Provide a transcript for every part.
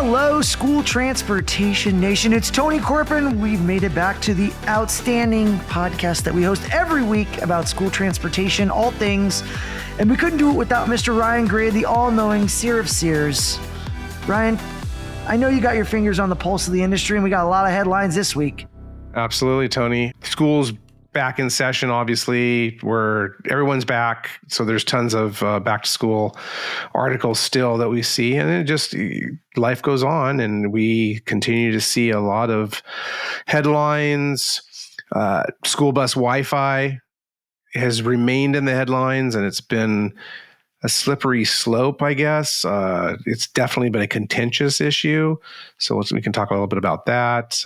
Hello, School Transportation Nation. It's Tony Corpin. We've made it back to the outstanding podcast that we host every week about school transportation, all things. And we couldn't do it without Mr. Ryan Gray, the all-knowing seer of seers. Ryan, I know you got your fingers on the pulse of the industry, and we got a lot of headlines this week. Absolutely, Tony. School's back in session, obviously, where everyone's back. So there's tons of back to school articles still that we see. And it just, life goes on, and we continue to see a lot of headlines. School bus Wi-Fi has remained in the headlines, and it's been a slippery slope, I guess. It's definitely been a contentious issue. So we can talk a little bit about that.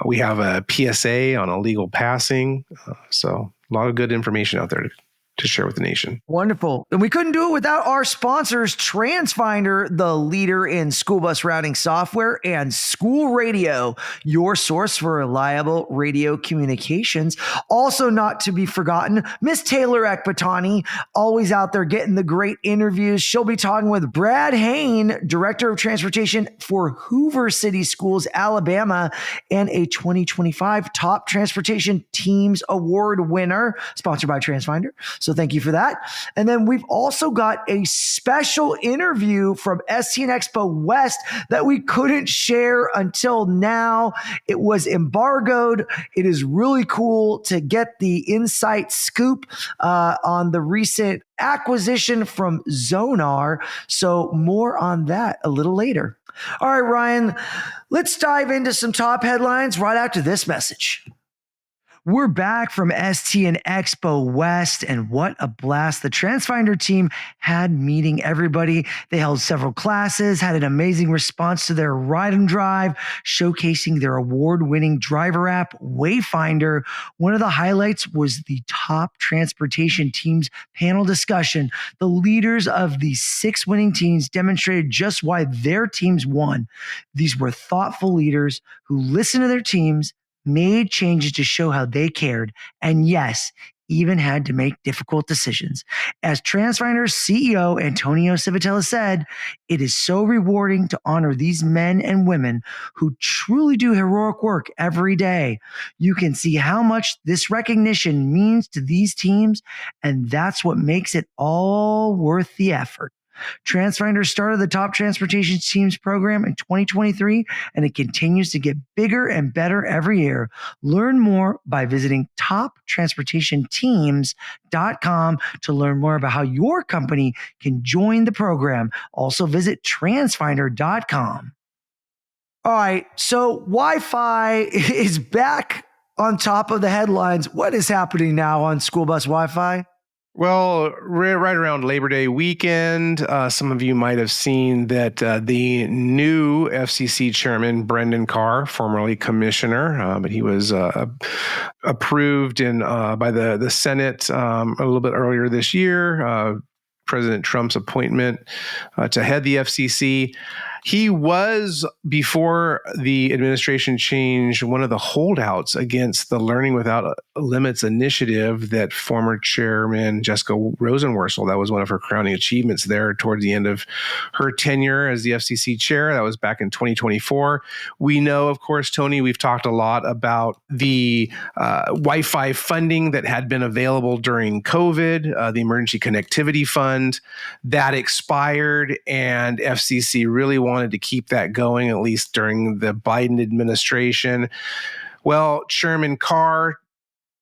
We have a PSA on illegal passing. So a lot of good information out there to share with the nation. Wonderful. And we couldn't do it without our sponsors, TransFinder, the leader in school bus routing software, and School Radio, your source for reliable radio communications. Also not to be forgotten, Miss Taylor Ekbatani, always out there getting the great interviews. She'll be talking with Brad Hayn, Director of Transportation for Hoover City Schools, Alabama, and a 2025 Top Transportation Teams Award winner, sponsored by TransFinder. So thank you for that. And then we've also got a special interview from ST and Expo West that we couldn't share until now. It was embargoed. It is really cool to get the inside scoop on the recent acquisition from Zonar. So more on that a little later. All right, Ryan, let's dive into some top headlines right after this message. We're back from ST and Expo West, and what a blast the TransFinder team had meeting everybody. They held several classes, had an amazing response to their ride and drive, showcasing their award-winning driver app, Wayfinder. One of the highlights was the top transportation teams panel discussion. The leaders of the 6 winning teams demonstrated just why their teams won. These were thoughtful leaders who listened to their teams, made changes to show how they cared, and yes, even had to make difficult decisions. As TransFinder's CEO Antonio Civitella said, it is so rewarding to honor these men and women who truly do heroic work every day. You can see how much this recognition means to these teams, and that's what makes it all worth the effort. TransFinder started the Top Transportation Teams program in 2023, and it continues to get bigger and better every year. Learn more by visiting toptransportationteams.com to learn more about how your company can join the program. Also visit transfinder.com. All right, so Wi-Fi is back on top of the headlines. What is happening now on school bus Wi-Fi? Well, right around Labor Day weekend, some of you might have seen that the new FCC chairman, Brendan Carr, formerly commissioner, but he was approved by the Senate a little bit earlier this year, President Trump's appointment to head the FCC. He was, before the administration changed, one of the holdouts against the Learning Without Limits initiative that former chairman Jessica Rosenworcel, that was one of her crowning achievements there towards the end of her tenure as the FCC chair. That was back in 2024. We know, of course, Tony, we've talked a lot about the Wi-Fi funding that had been available during COVID, the Emergency Connectivity Fund. That expired, and FCC really wanted to keep that going, at least during the Biden administration. Well, Chairman Carr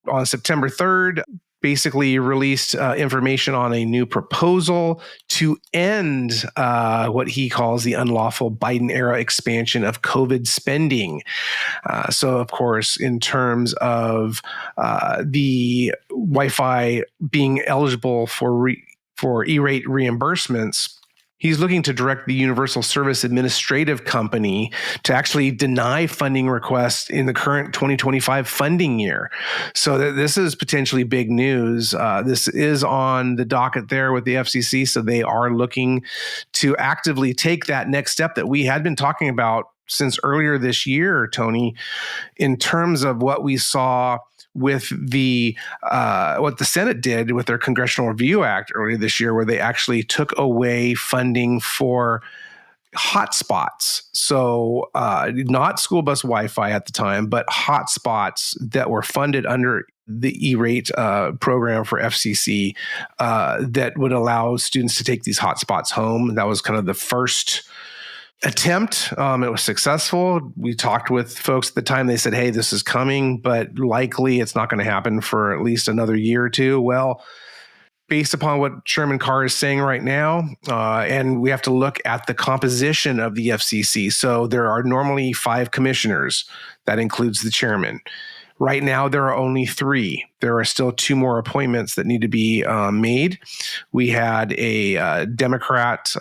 on September 3rd basically released information on a new proposal to end what he calls the unlawful Biden-era expansion of COVID spending. So, of course, in terms of the Wi-Fi being eligible for E-rate reimbursements, he's looking to direct the Universal Service Administrative Company to actually deny funding requests in the current 2025 funding year. So this is potentially big news. This is on the docket there with the FCC, so they are looking to actively take that next step that we had been talking about since earlier this year, Tony, in terms of what we saw with the what the Senate did with their Congressional Review Act earlier this year, where they actually took away funding for hotspots. So not school bus Wi-Fi at the time, but hotspots that were funded under the E-rate program for FCC that would allow students to take these hotspots home. That was kind of the first attempt. It was successful. We talked with folks at the time. They said, hey, this is coming, but likely it's not going to happen for at least another year or two. Well, based upon what Chairman Carr is saying right now, and we have to look at the composition of the FCC. So there are normally 5 commissioners. That includes the chairman. Right now, there are only 3. There are still 2 more appointments that need to be made. We had a Democrat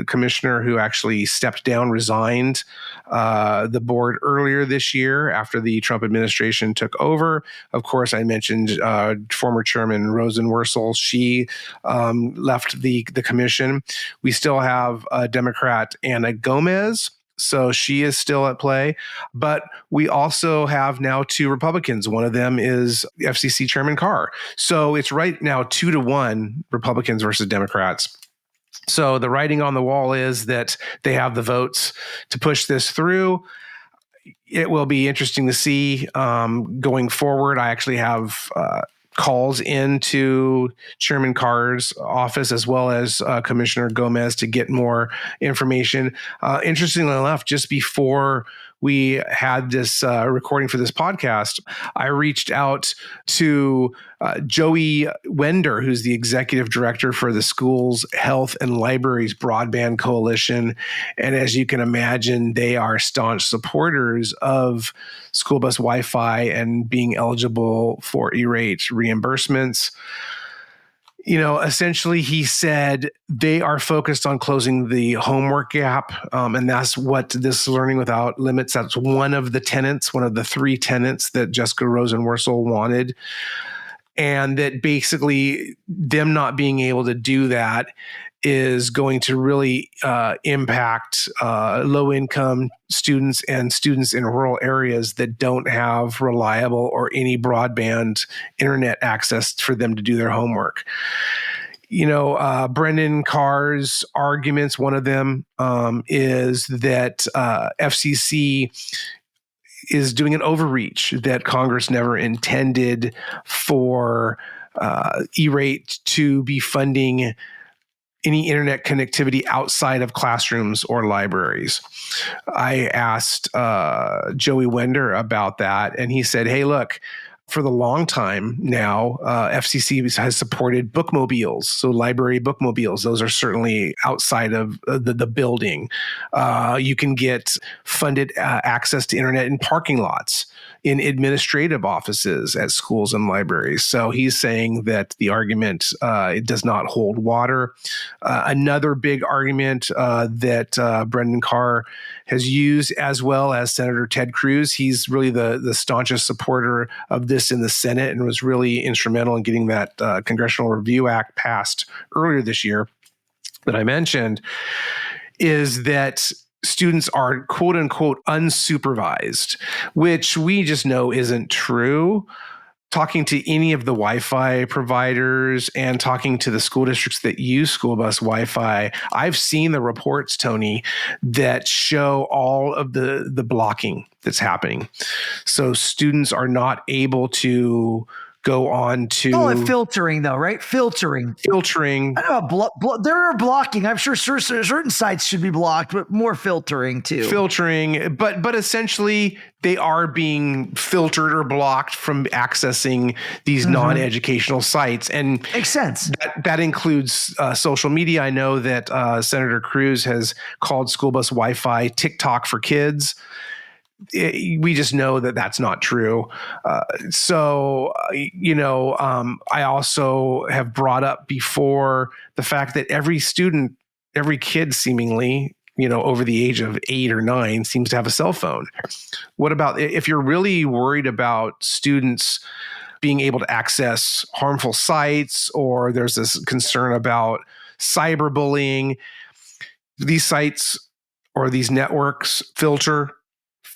commissioner who actually stepped down, resigned the board earlier this year after the Trump administration took over. Of course, I mentioned former Chairman Rosenworcel. She left the commission. We still have Democrat Ana Gomez. So she is still at play. But we also have now 2 Republicans. One of them is FCC Chairman Carr. So it's right now 2-1 Republicans versus Democrats. So the writing on the wall is that they have the votes to push this through. It will be interesting to see going forward. I actually have calls into Chairman Carr's office as well as Commissioner Gomez to get more information. Interestingly enough, just before we had this recording for this podcast, I reached out to Joey Wender, who's the executive director for the Schools, Health, and Libraries Broadband Coalition. And as you can imagine, they are staunch supporters of school bus Wi-Fi and being eligible for E-rate reimbursements. You know, essentially, he said they are focused on closing the homework gap, and that's what this Learning Without Limits, that's one of the tenets, one of the 3 tenets that Jessica Rosenworcel wanted, and that basically them not being able to do that is going to really impact low-income students and students in rural areas that don't have reliable or any broadband internet access for them to do their homework. You know, Brendan Carr's arguments, one of them is that FCC is doing an overreach that Congress never intended for E-rate to be funding any internet connectivity outside of classrooms or libraries. I asked Joey Wender about that, and he said, hey, look, for the long time now, FCC has supported bookmobiles, so library bookmobiles. Those are certainly outside of the building. You can get funded access to internet in parking lots, in administrative offices at schools and libraries. So he's saying that the argument it does not hold water. Another big argument that Brendan Carr has used, as well as Senator Ted Cruz, he's really the staunchest supporter of this in the Senate and was really instrumental in getting that Congressional Review Act passed earlier this year that I mentioned, is that students are quote unquote unsupervised, which we just know isn't true. Talking to any of the Wi-Fi providers and talking to the school districts that use school bus Wi-Fi, I've seen the reports, Tony, that show all of the blocking that's happening. So students are not able to go on to... Call it filtering, though, right? Filtering. Filtering. I don't know, there are blocking. I'm sure certain sites should be blocked, but more filtering, too. Filtering, but essentially they are being filtered or blocked from accessing these non-educational sites. And makes sense. That includes social media. I know that Senator Cruz has called school bus Wi-Fi TikTok for kids. We just know that that's not true. I also have brought up before the fact that every student, every kid seemingly, over the age of 8 or 9 seems to have a cell phone. What about if you're really worried about students being able to access harmful sites, or there's this concern about cyberbullying? These sites or these networks filter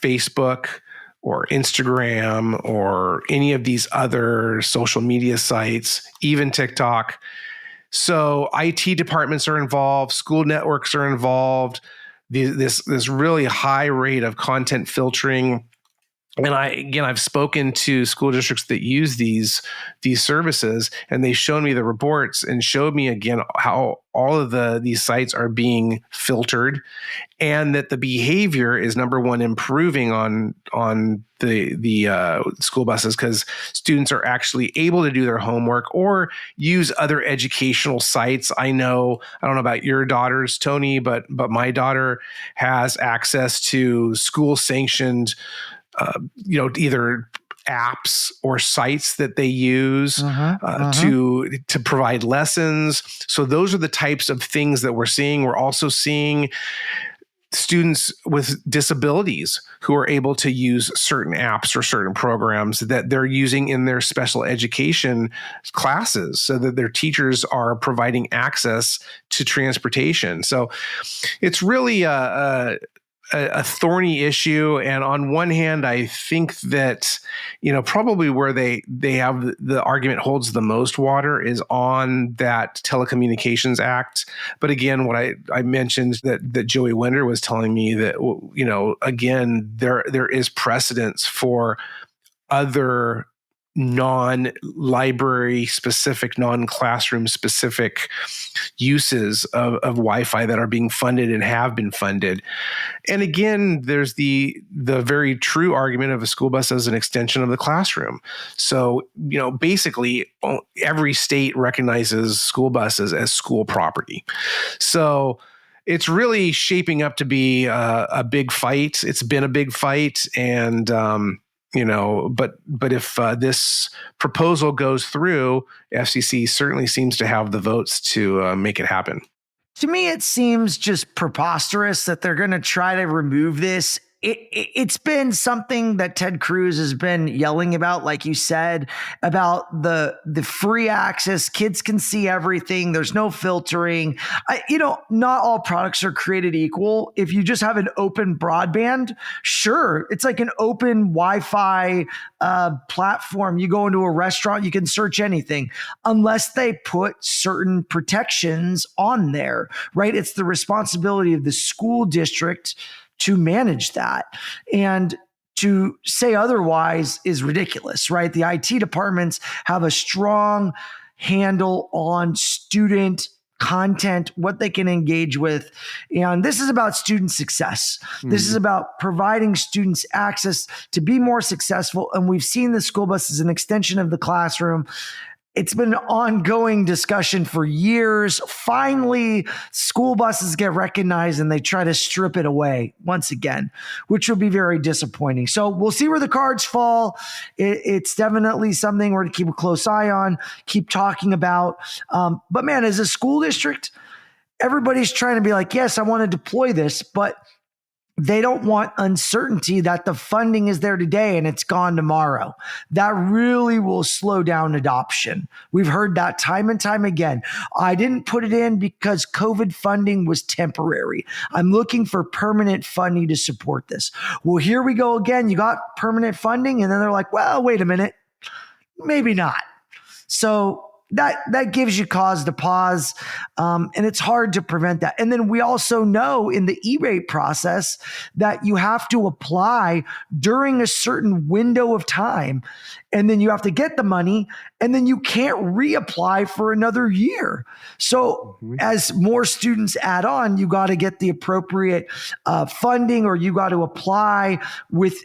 Facebook or Instagram or any of these other social media sites, even TikTok. So IT departments are involved, school networks are involved. this really high rate of content filtering. And I've spoken to school districts that use these services, and they've shown me the reports and showed me again how all of these sites are being filtered, and that the behavior is, number one, improving on the school buses, because students are actually able to do their homework or use other educational sites. I don't know about your daughters, Tony, but my daughter has access to school sanctioned either apps or sites that they use to provide lessons. So those are the types of things that we're seeing. We're also seeing students with disabilities who are able to use certain apps or certain programs that they're using in their special education classes, so that their teachers are providing access to transportation. So it's really a thorny issue. And on one hand, I think that, probably where they have the argument holds the most water is on that Telecommunications Act. But again, what I mentioned that Joey Winder was telling me that, again, there is precedence for other non-library specific, non-classroom specific uses of Wi-Fi that are being funded and have been funded. And again, there's the very true argument of a school bus as an extension of the classroom. So, basically every state recognizes school buses as school property. So it's really shaping up to be a big fight. It's been a big fight, and but if this proposal goes through, FCC certainly seems to have the votes to make it happen. To me, it seems just preposterous that they're going to try to remove this. It's been something that Ted Cruz has been yelling about, like you said, about the free access. Kids can see everything. There's no filtering. Not all products are created equal. If you just have an open broadband, sure, it's like an open Wi-Fi platform. You go into a restaurant, you can search anything, unless they put certain protections on there, right? It's the responsibility of the school district to manage that. And to say otherwise is ridiculous, right? The IT departments have a strong handle on student content, what they can engage with. And this is about student success. This is about providing students access to be more successful. And we've seen the school bus as an extension of the classroom. It's been an ongoing discussion for years. Finally, school buses get recognized and they try to strip it away once again, which will be very disappointing. So we'll see where the cards fall. It's definitely something we're to keep a close eye on, keep talking about. But man, as a school district, everybody's trying to be like, yes, I want to deploy this, but they don't want uncertainty that the funding is there today and it's gone tomorrow. That really will slow down adoption. We've heard that time and time again. I didn't put it in because COVID funding was temporary. I'm looking for permanent funding to support this. Well, here we go again. You got permanent funding, and then they're like, well, wait a minute, maybe not. So that gives you cause to pause, and it's hard to prevent that. And then we also know in the E-rate process that you have to apply during a certain window of time, and then you have to get the money, and then you can't reapply for another year. So as more students add on, you got to get the appropriate funding, or you got to apply with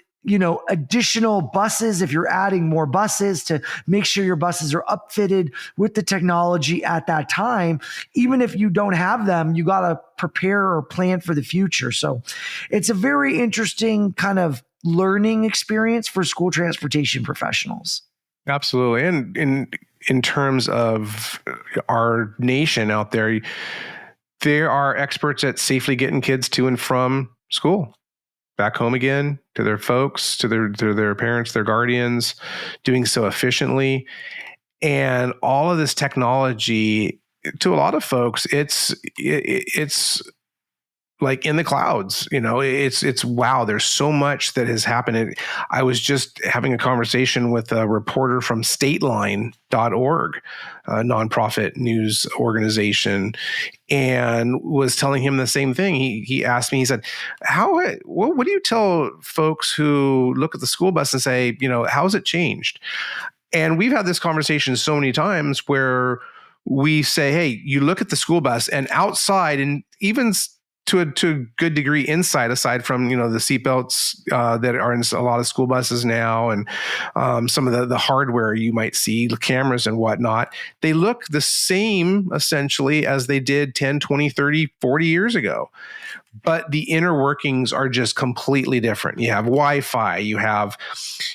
additional buses if you're adding more buses to make sure your buses are upfitted with the technology at that time. Even if you don't have them, you got to prepare or plan for the future. So it's a very interesting kind of learning experience for school transportation professionals. Absolutely. And in terms of our nation out there are experts at safely getting kids to and from school, back home again, to their folks, to their parents, their guardians, doing so efficiently. And all of this technology, to a lot of folks, it's like in the clouds. It's wow. There's so much that has happened. And I was just having a conversation with a reporter from stateline.org, a nonprofit news organization, and was telling him the same thing. He asked me, he said, what do you tell folks who look at the school bus and say, how's it changed? And we've had this conversation so many times where we say, hey, you look at the school bus and outside, and even to a good degree inside, aside from, the seatbelts that are in a lot of school buses now, and some of the hardware you might see, the cameras and whatnot, they look the same essentially as they did 10, 20, 30, 40 years ago. But the inner workings are just completely different. You have Wi-Fi, you have,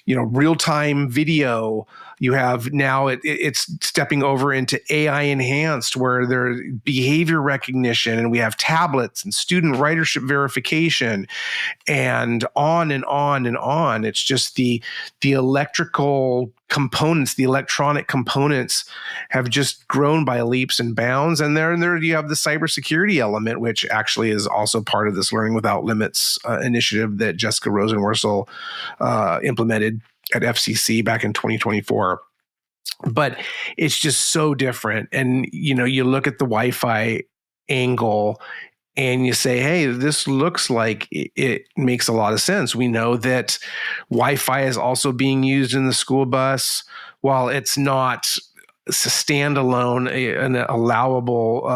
real-time video. You have now it's stepping over into AI enhanced, where there's behavior recognition, and we have tablets and student ridership verification, and on and on and on. It's just the electrical components, the electronic components have just grown by leaps and bounds. And there you have the cybersecurity element, which actually is also part of this Learning Without Limits initiative that Jessica Rosenworcel implemented at FCC back in 2024. But it's just so different. And, you look at the Wi-Fi angle and you say, hey, this looks like it makes a lot of sense. We know that Wi-Fi is also being used in the school bus. While it's not standalone, an allowable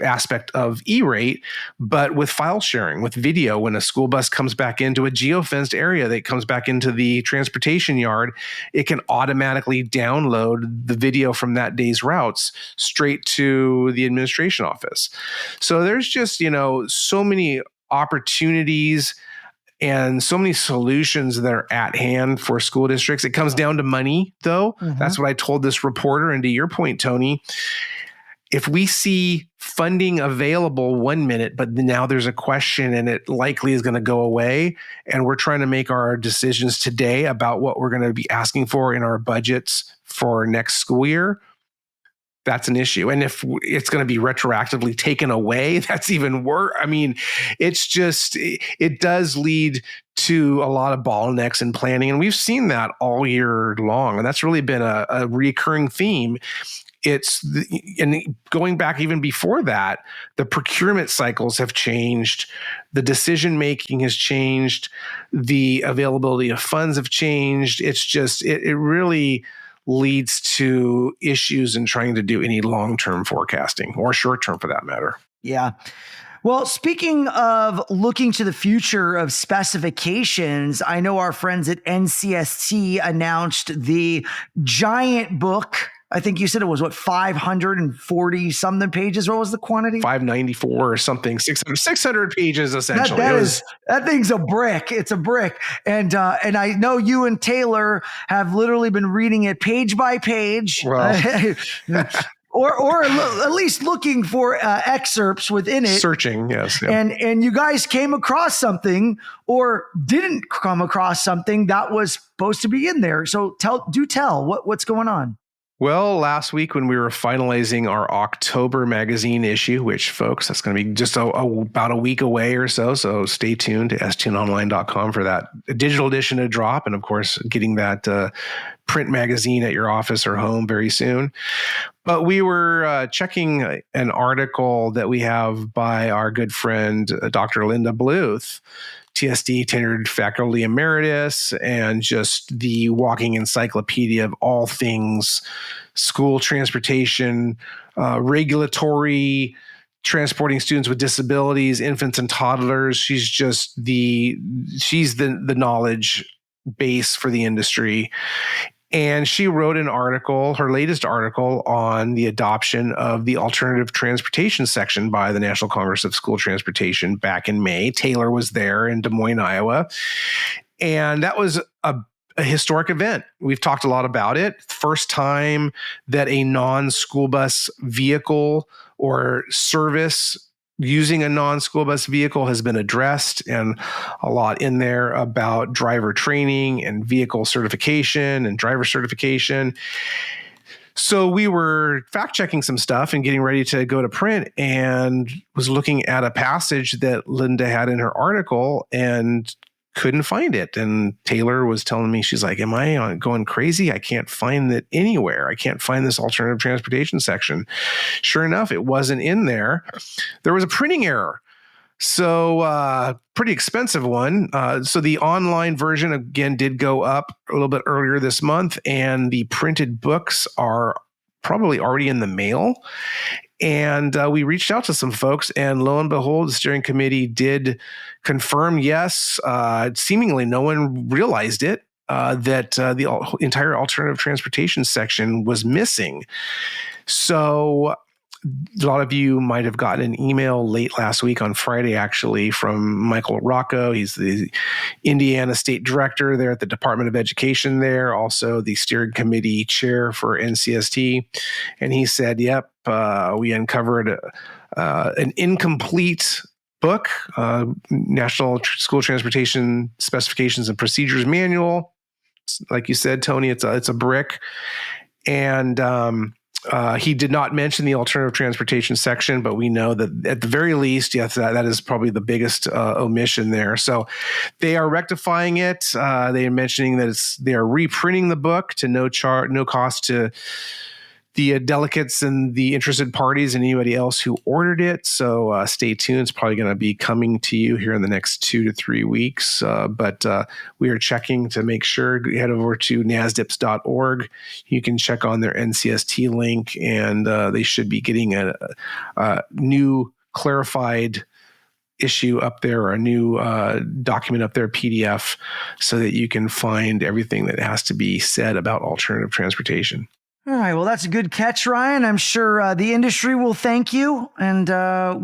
aspect of E-rate, but with file sharing, with video, when a school bus comes back into a geofenced area that comes back into the transportation yard, it can automatically download the video from that day's routes straight to the administration office. So there's just, so many opportunities and so many solutions that are at hand for school districts. It comes down to money, though. Mm-hmm. That's what I told this reporter. And to your point, Tony, if we see funding available 1 minute, but now there's a question and it likely is going to go away, and we're trying to make our decisions today about what we're going to be asking for in our budgets for next school year, that's an issue. And if it's going to be retroactively taken away, that's even worse. I mean, it's just, it does lead to a lot of bottlenecks in planning. And we've seen that all year long. And that's really been a recurring theme. And going back even before that, the procurement cycles have changed. The decision-making has changed. The availability of funds have changed. It's just, it really leads to issues in trying to do any long-term forecasting, or short-term for that matter. Yeah. Well, speaking of looking to the future of specifications, I know our friends at NCST announced the giant book. I think you said it was 540 something pages. What was the quantity? 594 or something, 600 pages essentially. That thing's a brick. It's a brick. And I know you and Taylor have literally been reading it page by page. Well. Or at least looking for excerpts within it. Searching, yes. Yeah. And you guys came across something, or didn't come across something that was supposed to be in there. So tell what's going on. Well, last week when we were finalizing our October magazine issue, which, folks, that's going to be just about a week away or so. So stay tuned to stnonline.com for that digital edition to drop. And of course, getting that print magazine at your office or home very soon. But we were checking an article that we have by our good friend, Dr. Linda Bluth, TSD tenured faculty emeritus, and just the walking encyclopedia of all things school transportation, regulatory, transporting students with disabilities, infants and toddlers. She's the knowledge base for the industry. And she wrote an article, her latest article, on the adoption of the alternative transportation section by the National Congress of School Transportation back in May. Taylor was there in Des Moines, Iowa. And that was a historic event. We've talked a lot about it. First time that a non-school bus vehicle or service using a non-school bus vehicle has been addressed, and a lot in there about driver training and vehicle certification and driver certification. So we were fact checking some stuff and getting ready to go to print, and was looking at a passage that Linda had in her article and couldn't find it. And Taylor was telling me, she's like, am I going crazy? I can't find it anywhere. I can't find this alternative transportation section. Sure enough, it wasn't in there. There was a printing error. So pretty expensive one. So the online version, again, did go up a little bit earlier this month, and the printed books are probably already in the mail. And we reached out to some folks, and lo and behold, the steering committee did confirm, yes, seemingly no one realized it, that the entire alternative transportation section was missing. So a lot of you might have gotten an email late last week on Friday, actually, from Michael Rocco. He's the Indiana State Director there at the Department of Education there, also the steering committee chair for NCST. And he said, yep, we uncovered an incomplete book, National School Transportation Specifications and Procedures Manual. Like you said, Tony, it's a brick. And he did not mention the alternative transportation section, but we know that at the very least, yes, that is probably the biggest omission there. So they are rectifying it. They are mentioning that they are reprinting the book to no cost to the delegates and the interested parties and anybody else who ordered it. So stay tuned. It's probably going to be coming to you here in the next 2 to 3 weeks. But we are checking to make sure. Head over to nasdips.org. You can check on their NCST link, and they should be getting a new clarified issue up there, or a new document up there, PDF, so that you can find everything that has to be said about alternative transportation. All right. Well, that's a good catch, Ryan. I'm sure the industry will thank you, and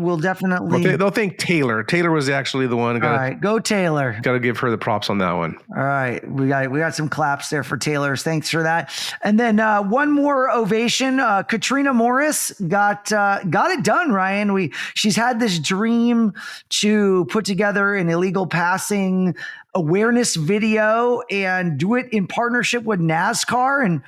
we'll definitely. Well, they'll thank Taylor. Taylor was actually the one. All right. Go Taylor. Got to give her the props on that one. All right. We got some claps there for Taylor's. Thanks for that. And then one more ovation. Katrina Morris got it done, Ryan. She's had this dream to put together an illegal passing awareness video and do it in partnership with NASCAR and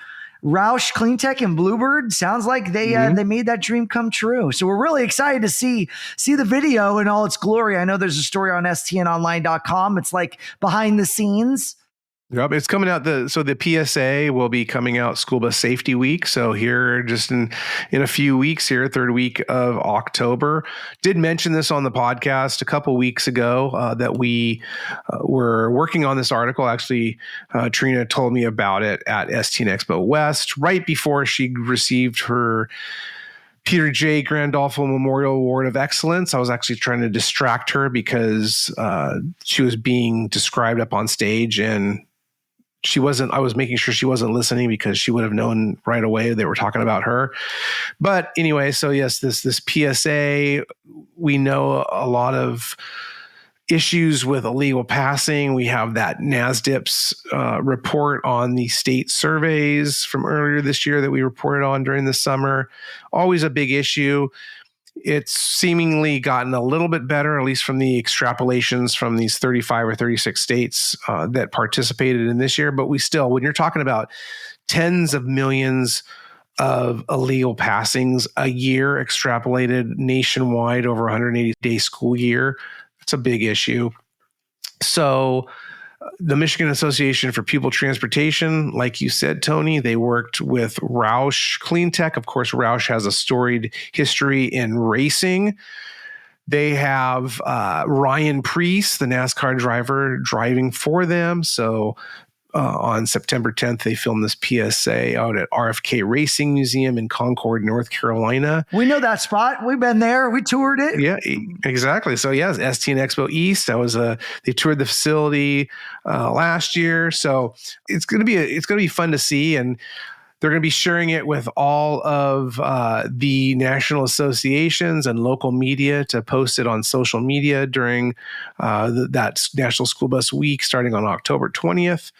Roush Cleantech and Bluebird. Sounds like they made that dream come true. So we're really excited to see the video in all its glory. I know there's a story on stnonline.com. It's like behind the scenes. Yep, it's coming out. The PSA will be coming out School Bus Safety Week. So here, just in a few weeks here, third week of October. Did mention this on the podcast a couple weeks ago that we were working on this article. Actually, Trina told me about it at STN Expo West right before she received her Peter J. Grandolfo Memorial Award of Excellence. I was actually trying to distract her because she was being described up on stage, and I was making sure she wasn't listening because she would have known right away they were talking about her. But anyway, so yes, this PSA, we know a lot of issues with illegal passing. We have that NASDIPS report on the state surveys from earlier this year that we reported on during the summer. Always a big issue. It's seemingly gotten a little bit better, at least from the extrapolations from these 35 or 36 states that participated in this year. But we still, when you're talking about tens of millions of illegal passings a year extrapolated nationwide over a 180-day school year, it's a big issue. So the Michigan Association for Pupil Transportation, like you said, Tony, they worked with Roush Cleantech. Of course, Roush has a storied history in racing. They have Ryan Preece, the NASCAR driver, driving for them. So on September 10th, they filmed this PSA out at RFK Racing Museum in Concord, North Carolina. We know that spot. We've been there. We toured it. Yeah, exactly. So yes, STN Expo East. They toured the facility last year. So it's going to be fun to see, and they're going to be sharing it with all of the national associations and local media to post it on social media during that National School Bus Week starting on October 20th.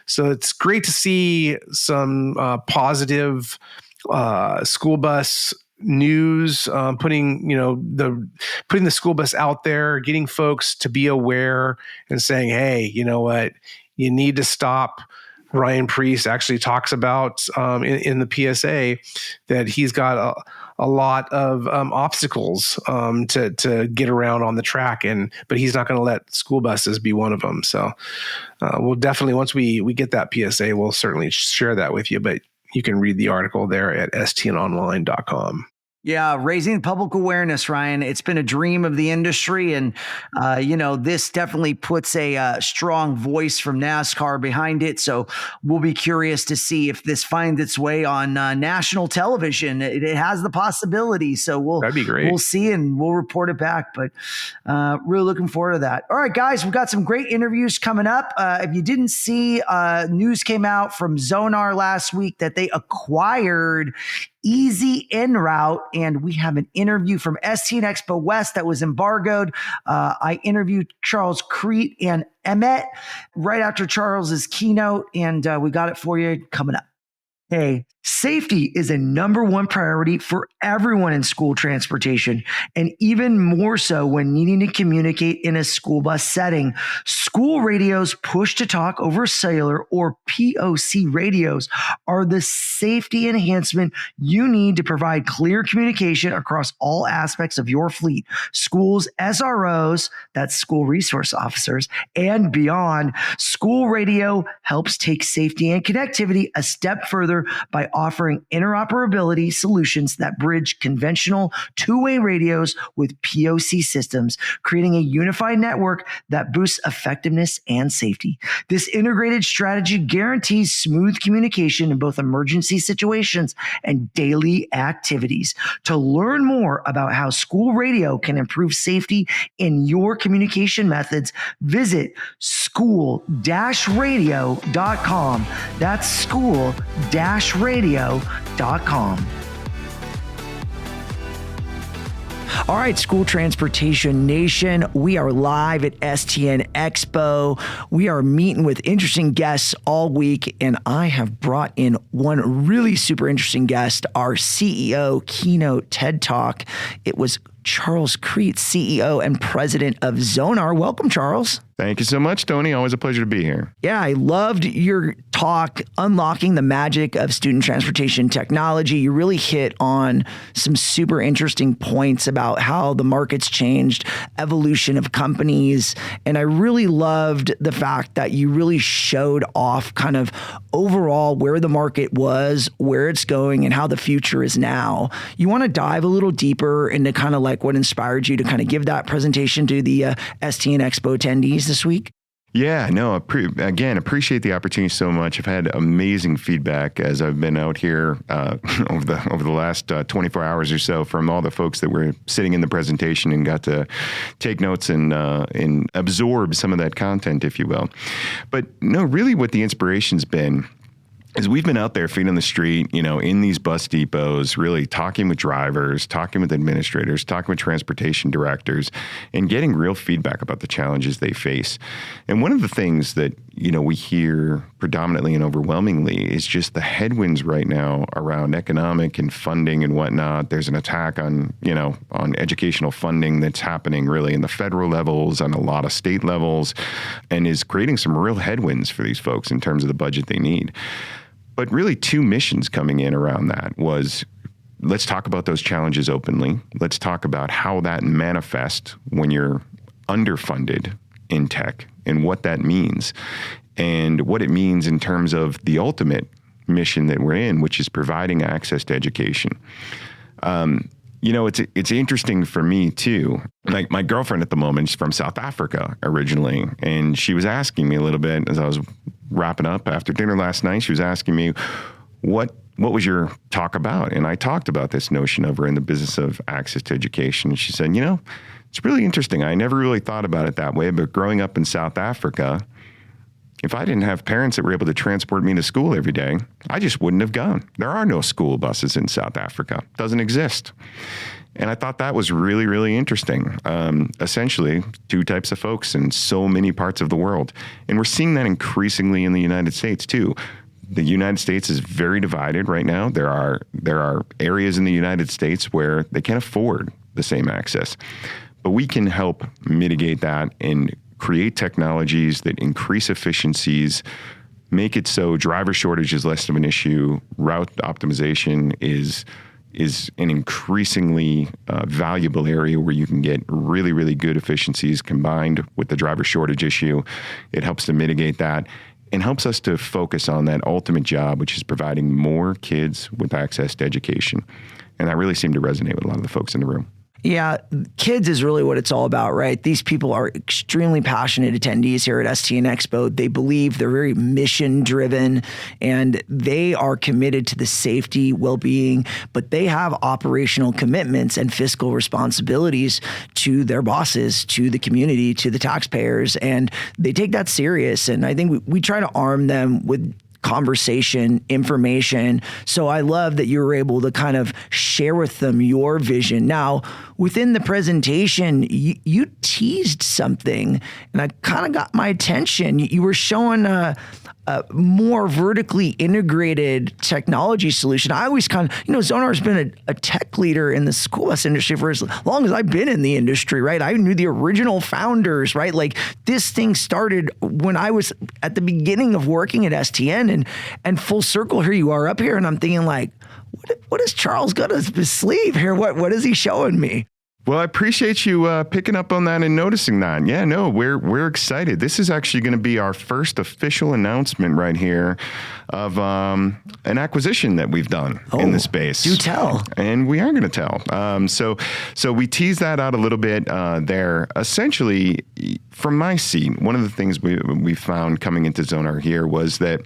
So it's great to see some positive school bus news, putting the school bus out there, getting folks to be aware and saying, hey, you know what, you need to stop Ryan Priest actually talks about in the PSA that he's got a lot of obstacles to get around on the track, but he's not going to let school buses be one of them. So we'll definitely, once we get that PSA, we'll certainly share that with you. But you can read the article there at stnonline.com. Yeah, raising public awareness, Ryan. It's been a dream of the industry. And, this definitely puts a strong voice from NASCAR behind it. So we'll be curious to see if this finds its way on national television. It has the possibility. So that'd be great. We'll see and we'll report it back. But really looking forward to that. All right, guys, we've got some great interviews coming up. If you didn't see, news came out from Zonar last week that they acquired Easy enRoute, and we have an interview from STN Expo West that was embargoed. I interviewed Charles Kriete and Amit right after Charles's keynote, and we got it for you coming up. Hey, safety is a number one priority for everyone in school transportation, and even more so when needing to communicate in a school bus setting. School radios, push to talk over cellular or POC radios, are the safety enhancement you need to provide clear communication across all aspects of your fleet. Schools, SROs, that's school resource officers, and beyond. School radio helps take safety and connectivity a step further by offering interoperability solutions that bridge conventional two-way radios with POC systems, creating a unified network that boosts effectiveness and safety. This integrated strategy guarantees smooth communication in both emergency situations and daily activities. To learn more about how school radio can improve safety in your communication methods, visit school-radio.com. That's school-radio.com. All right, School Transportation Nation, we are live at STN Expo. We are meeting with interesting guests all week, and I have brought in one really super interesting guest, our CEO keynote TED Talk. It was Charles Kriete, CEO and president of Zonar. Welcome, Charles. Thank you so much, Tony. Always a pleasure to be here. Yeah, I loved your talk, Unlocking the Magic of Student Transportation Technology. You really hit on some super interesting points about how the market's changed, evolution of companies. And I really loved the fact that you really showed off kind of overall where the market was, where it's going, and how the future is now. You want to dive a little deeper into kind of like what inspired you to kind of give that presentation to the STN Expo attendees this week? Yeah, no, again, appreciate the opportunity so much. I've had amazing feedback as I've been out here over the last 24 hours or so from all the folks that were sitting in the presentation and got to take notes and absorb some of that content, if you will. But no, really what the inspiration's been is we've been out there feet on the street, in these bus depots, really talking with drivers, talking with administrators, talking with transportation directors, and getting real feedback about the challenges they face. And one of the things that, we hear predominantly and overwhelmingly is just the headwinds right now around economic and funding and whatnot. There's an attack on educational funding that's happening really in the federal levels, on a lot of state levels, and is creating some real headwinds for these folks in terms of the budget they need. But really two missions coming in around that was, let's talk about those challenges openly. Let's talk about how that manifests when you're underfunded in tech and what that means and what it means in terms of the ultimate mission that we're in, which is providing access to education. It's interesting for me too. Like my girlfriend at the moment, she's from South Africa originally, and she was asking me a little bit as I was wrapping up after dinner last night. She was asking me, what was your talk about? And I talked about this notion of we're in the business of access to education. And she said, it's really interesting. I never really thought about it that way, but growing up in South Africa, if I didn't have parents that were able to transport me to school every day, I just wouldn't have gone. There are no school buses in South Africa. It doesn't exist. And I thought that was really, really interesting. Essentially, two types of folks in so many parts of the world. And we're seeing that increasingly in the United States too. The United States is very divided right now. There are areas in the United States where they can't afford the same access. But we can help mitigate that and create technologies that increase efficiencies, make it so driver shortage is less of an issue. Route optimization is an increasingly valuable area where you can get really, really good efficiencies combined with the driver shortage issue. It helps to mitigate that and helps us to focus on that ultimate job, which is providing more kids with access to education. And that really seemed to resonate with a lot of the folks in the room. Yeah, kids is really what it's all about, right? These people are extremely passionate attendees here at STN Expo. They believe, they're very mission driven, and they are committed to the safety, well-being, but they have operational commitments and fiscal responsibilities to their bosses, to the community, to the taxpayers, and they take that serious. And I think we try to arm them with conversation, information. So I love that you were able to kind of share with them your vision. Now, within the presentation, you teased something, and I kind of got my attention. You were showing a more vertically integrated technology solution. I always Zonar's been a tech leader in the school bus industry for as long as I've been in the industry, right? I knew the original founders, right? Like, this thing started when I was at the beginning of working at STN, and full circle, here you are up here, and I'm thinking, like, what has Charles got up his sleeve here? What is he showing me? Well, I appreciate you picking up on that and noticing that. Yeah, no, we're excited. This is actually going to be our first official announcement right here of an acquisition that we've done in the space. Do tell. And we are going to tell. So we teased that out a little bit there. Essentially, from my seat, one of the things we found coming into Zonar here was that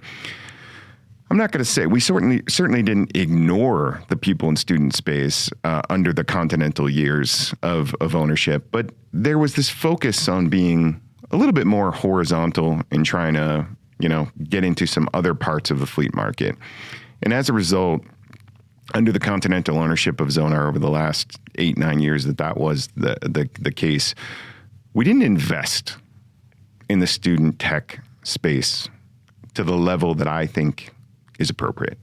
I'm not going to say we certainly didn't ignore the people in student space under the continental years of ownership, but there was this focus on being a little bit more horizontal and trying to, get into some other parts of the fleet market. And as a result, under the continental ownership of Zonar over the last 8-9 years that was the case, we didn't invest in the student tech space to the level that I think is appropriate.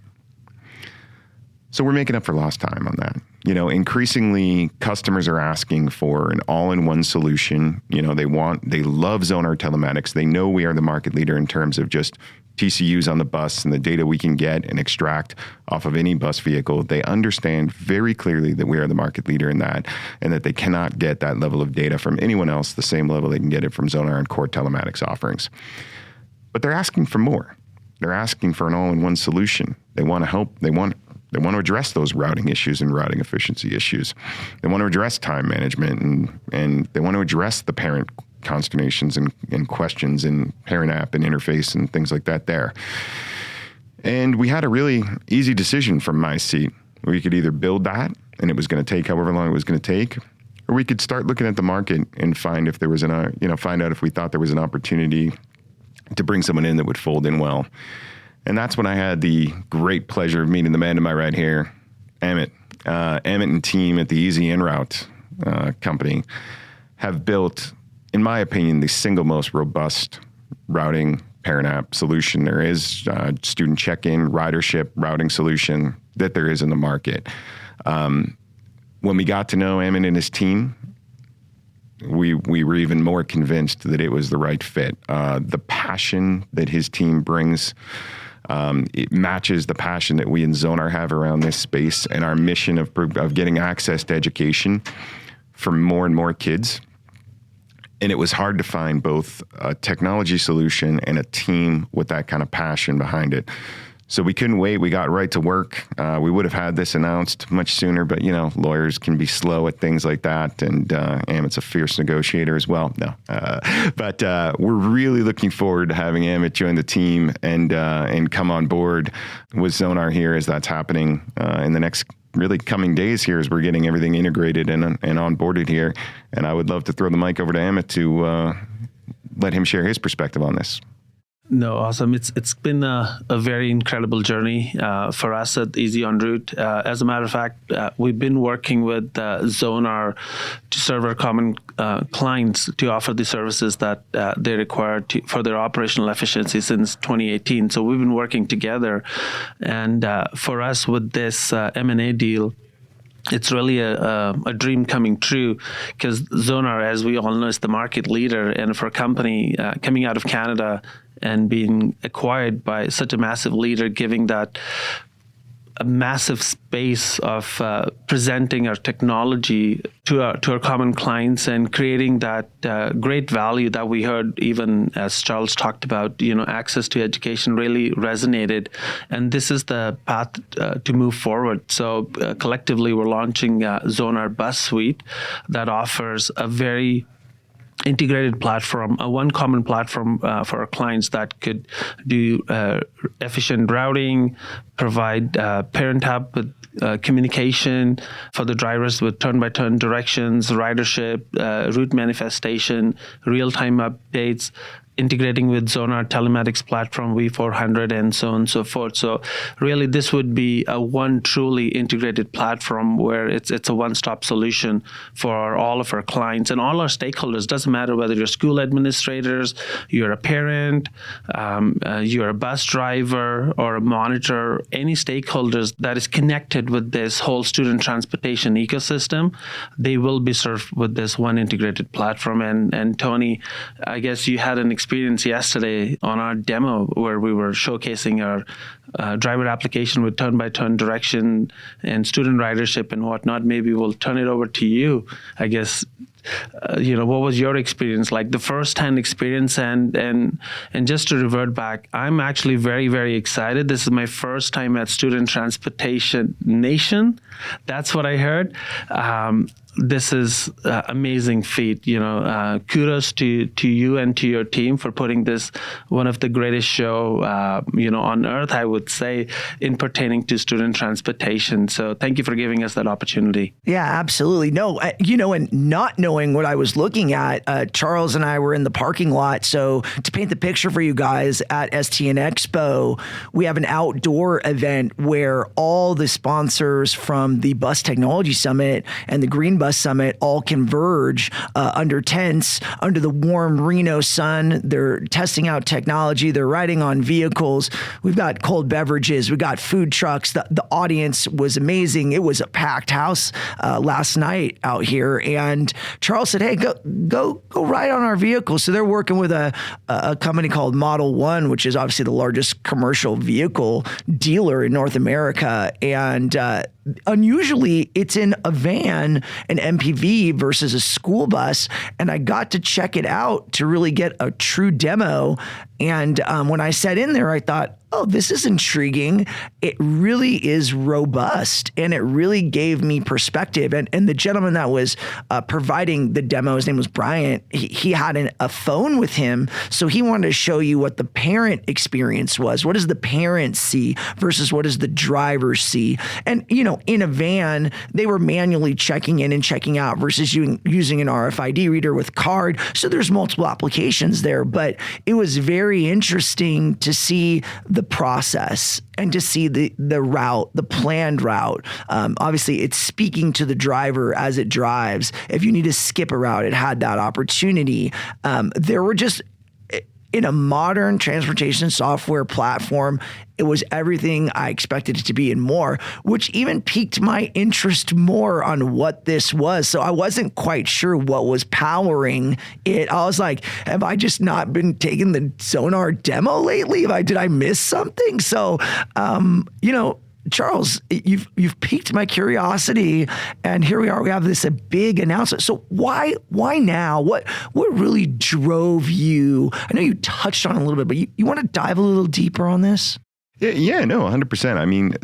So we're making up for lost time on that. Increasingly customers are asking for an all-in-one solution. They love Zonar telematics. They know we are the market leader in terms of just TCUs on the bus and the data we can get and extract off of any bus vehicle. They understand very clearly that we are the market leader in that, and that they cannot get that level of data from anyone else the same level they can get it from Zonar and core telematics offerings. But they're asking for more. They're asking for an all-in-one solution. They want to help. They want to address those routing issues and routing efficiency issues. They want to address time management, and they want to address the parent consternations and questions and parent app and interface and things like that there. And we had a really easy decision from my seat. We could either build that, and it was going to take however long it was going to take, or we could start looking at the market and find if there was find out if we thought there was an opportunity to bring someone in that would fold in well. And that's when I had the great pleasure of meeting the man to my right here, Amit. Amit and team at the Easy enRoute company have built, in my opinion, the single most robust routing parent app solution there is, student check-in, ridership routing solution that there is in the market. When we got to know Amit and his team, we were even more convinced that it was the right fit. The passion that his team brings, it matches the passion that we in Zonar have around this space and our mission of getting access to education for more and more kids. And it was hard to find both a technology solution and a team with that kind of passion behind it. So we couldn't wait. We got right to work. We would have had this announced much sooner, but lawyers can be slow at things like that, and Amit's a fierce negotiator as well. But we're really looking forward to having Amit join the team and come on board with Zonar here as that's happening in the next really coming days here as we're getting everything integrated and onboarded here. And I would love to throw the mic over to Amit to let him share his perspective on this. No, awesome. It's been a very incredible journey for us at Easy enRoute. As a matter of fact, we've been working with Zonar to serve our common clients to offer the services that they require for their operational efficiency since 2018. So we've been working together. And for us with this M&A deal, it's really a dream coming true, because Zonar, as we all know, is the market leader. And for a company coming out of Canada and being acquired by such a massive leader, giving that a massive space of presenting our technology to our common clients and creating that great value that we heard, even as Charles talked about, access to education really resonated. And this is the path to move forward. So collectively, we're launching Zonar Bus Suite that offers a very integrated platform, one common platform for our clients that could do efficient routing, provide parent hub with communication for the drivers with turn-by-turn directions, ridership, route manifestation, real-time updates, integrating with Zonar telematics platform V400 and so on and so forth. So really, this would be a one truly integrated platform where it's a one-stop solution for all of our clients and all our stakeholders. Doesn't matter whether you're school administrators, you're a parent, you're a bus driver or a monitor, any stakeholders that is connected with this whole student transportation ecosystem, they will be served with this one integrated platform. And Tony, I guess you had an experience yesterday on our demo where we were showcasing our driver application with turn-by-turn direction and student ridership and whatnot. Maybe we'll turn it over to you. I guess, what was your experience like, the first-hand experience? And just to revert back, I'm actually very, very excited. This is my first time at Student Transportation Nation. That's what I heard. This is amazing feat. Kudos to you and to your team for putting this one of the greatest show on earth, I would say, in pertaining to student transportation. So thank you for giving us that opportunity. Yeah, absolutely. No, and not knowing what I was looking at, Charles and I were in the parking lot. So to paint the picture for you guys, at STN Expo, we have an outdoor event where all the sponsors from the Bus Technology Summit and the Green Bus Summit all converge under tents, under the warm Reno sun. They're testing out technology. They're riding on vehicles. We've got cold beverages. We got food trucks. The audience was amazing. It was a packed house last night out here. And Charles said, "Hey, go ride on our vehicle." So they're working with a company called Model One, which is obviously the largest commercial vehicle dealer in North America. And unusually, it's in a van, an MPV versus a school bus. And I got to check it out to really get a true demo. And when I sat in there, I thought, oh, this is intriguing. It really is robust, and it really gave me perspective. And the gentleman that was providing the demo, his name was Bryant, he had a phone with him. So he wanted to show you what the parent experience was. What does the parent see versus what does the driver see? And, in a van, they were manually checking in and checking out versus using an RFID reader with card. So there's multiple applications there, but it was very interesting to see the process and to see the route, the planned route. Obviously, it's speaking to the driver as it drives. If you need to skip a route, it had that opportunity. There were just, in a modern transportation software platform, it was everything I expected it to be and more, which even piqued my interest more on what this was. So I wasn't quite sure what was powering it. I was like, have I just not been taking the Zonar demo lately? Did I miss something? So, Charles, you've piqued my curiosity, and here we are. We have this a big announcement. So why now? What really drove you? I know you touched on it a little bit, but you want to dive a little deeper on this? Yeah, no, 100%. I mean,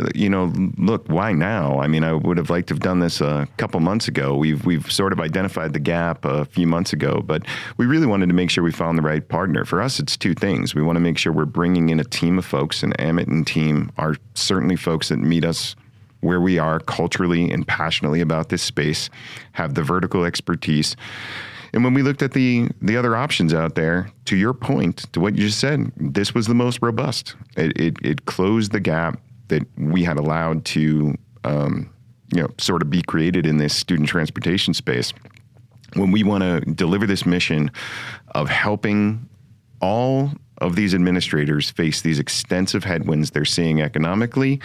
look, why now? I mean, I would have liked to have done this a couple months ago. We've sort of identified the gap a few months ago, but we really wanted to make sure we found the right partner. For us, it's two things. We want to make sure we're bringing in a team of folks, and Amit and team are certainly folks that meet us where we are culturally and passionately about this space, have the vertical expertise. And when we looked at the other options out there, to your point, to what you just said, this was the most robust. It closed the gap that we had allowed to, sort of be created in this student transportation space. When we want to deliver this mission of helping all of these administrators face these extensive headwinds they're seeing economically,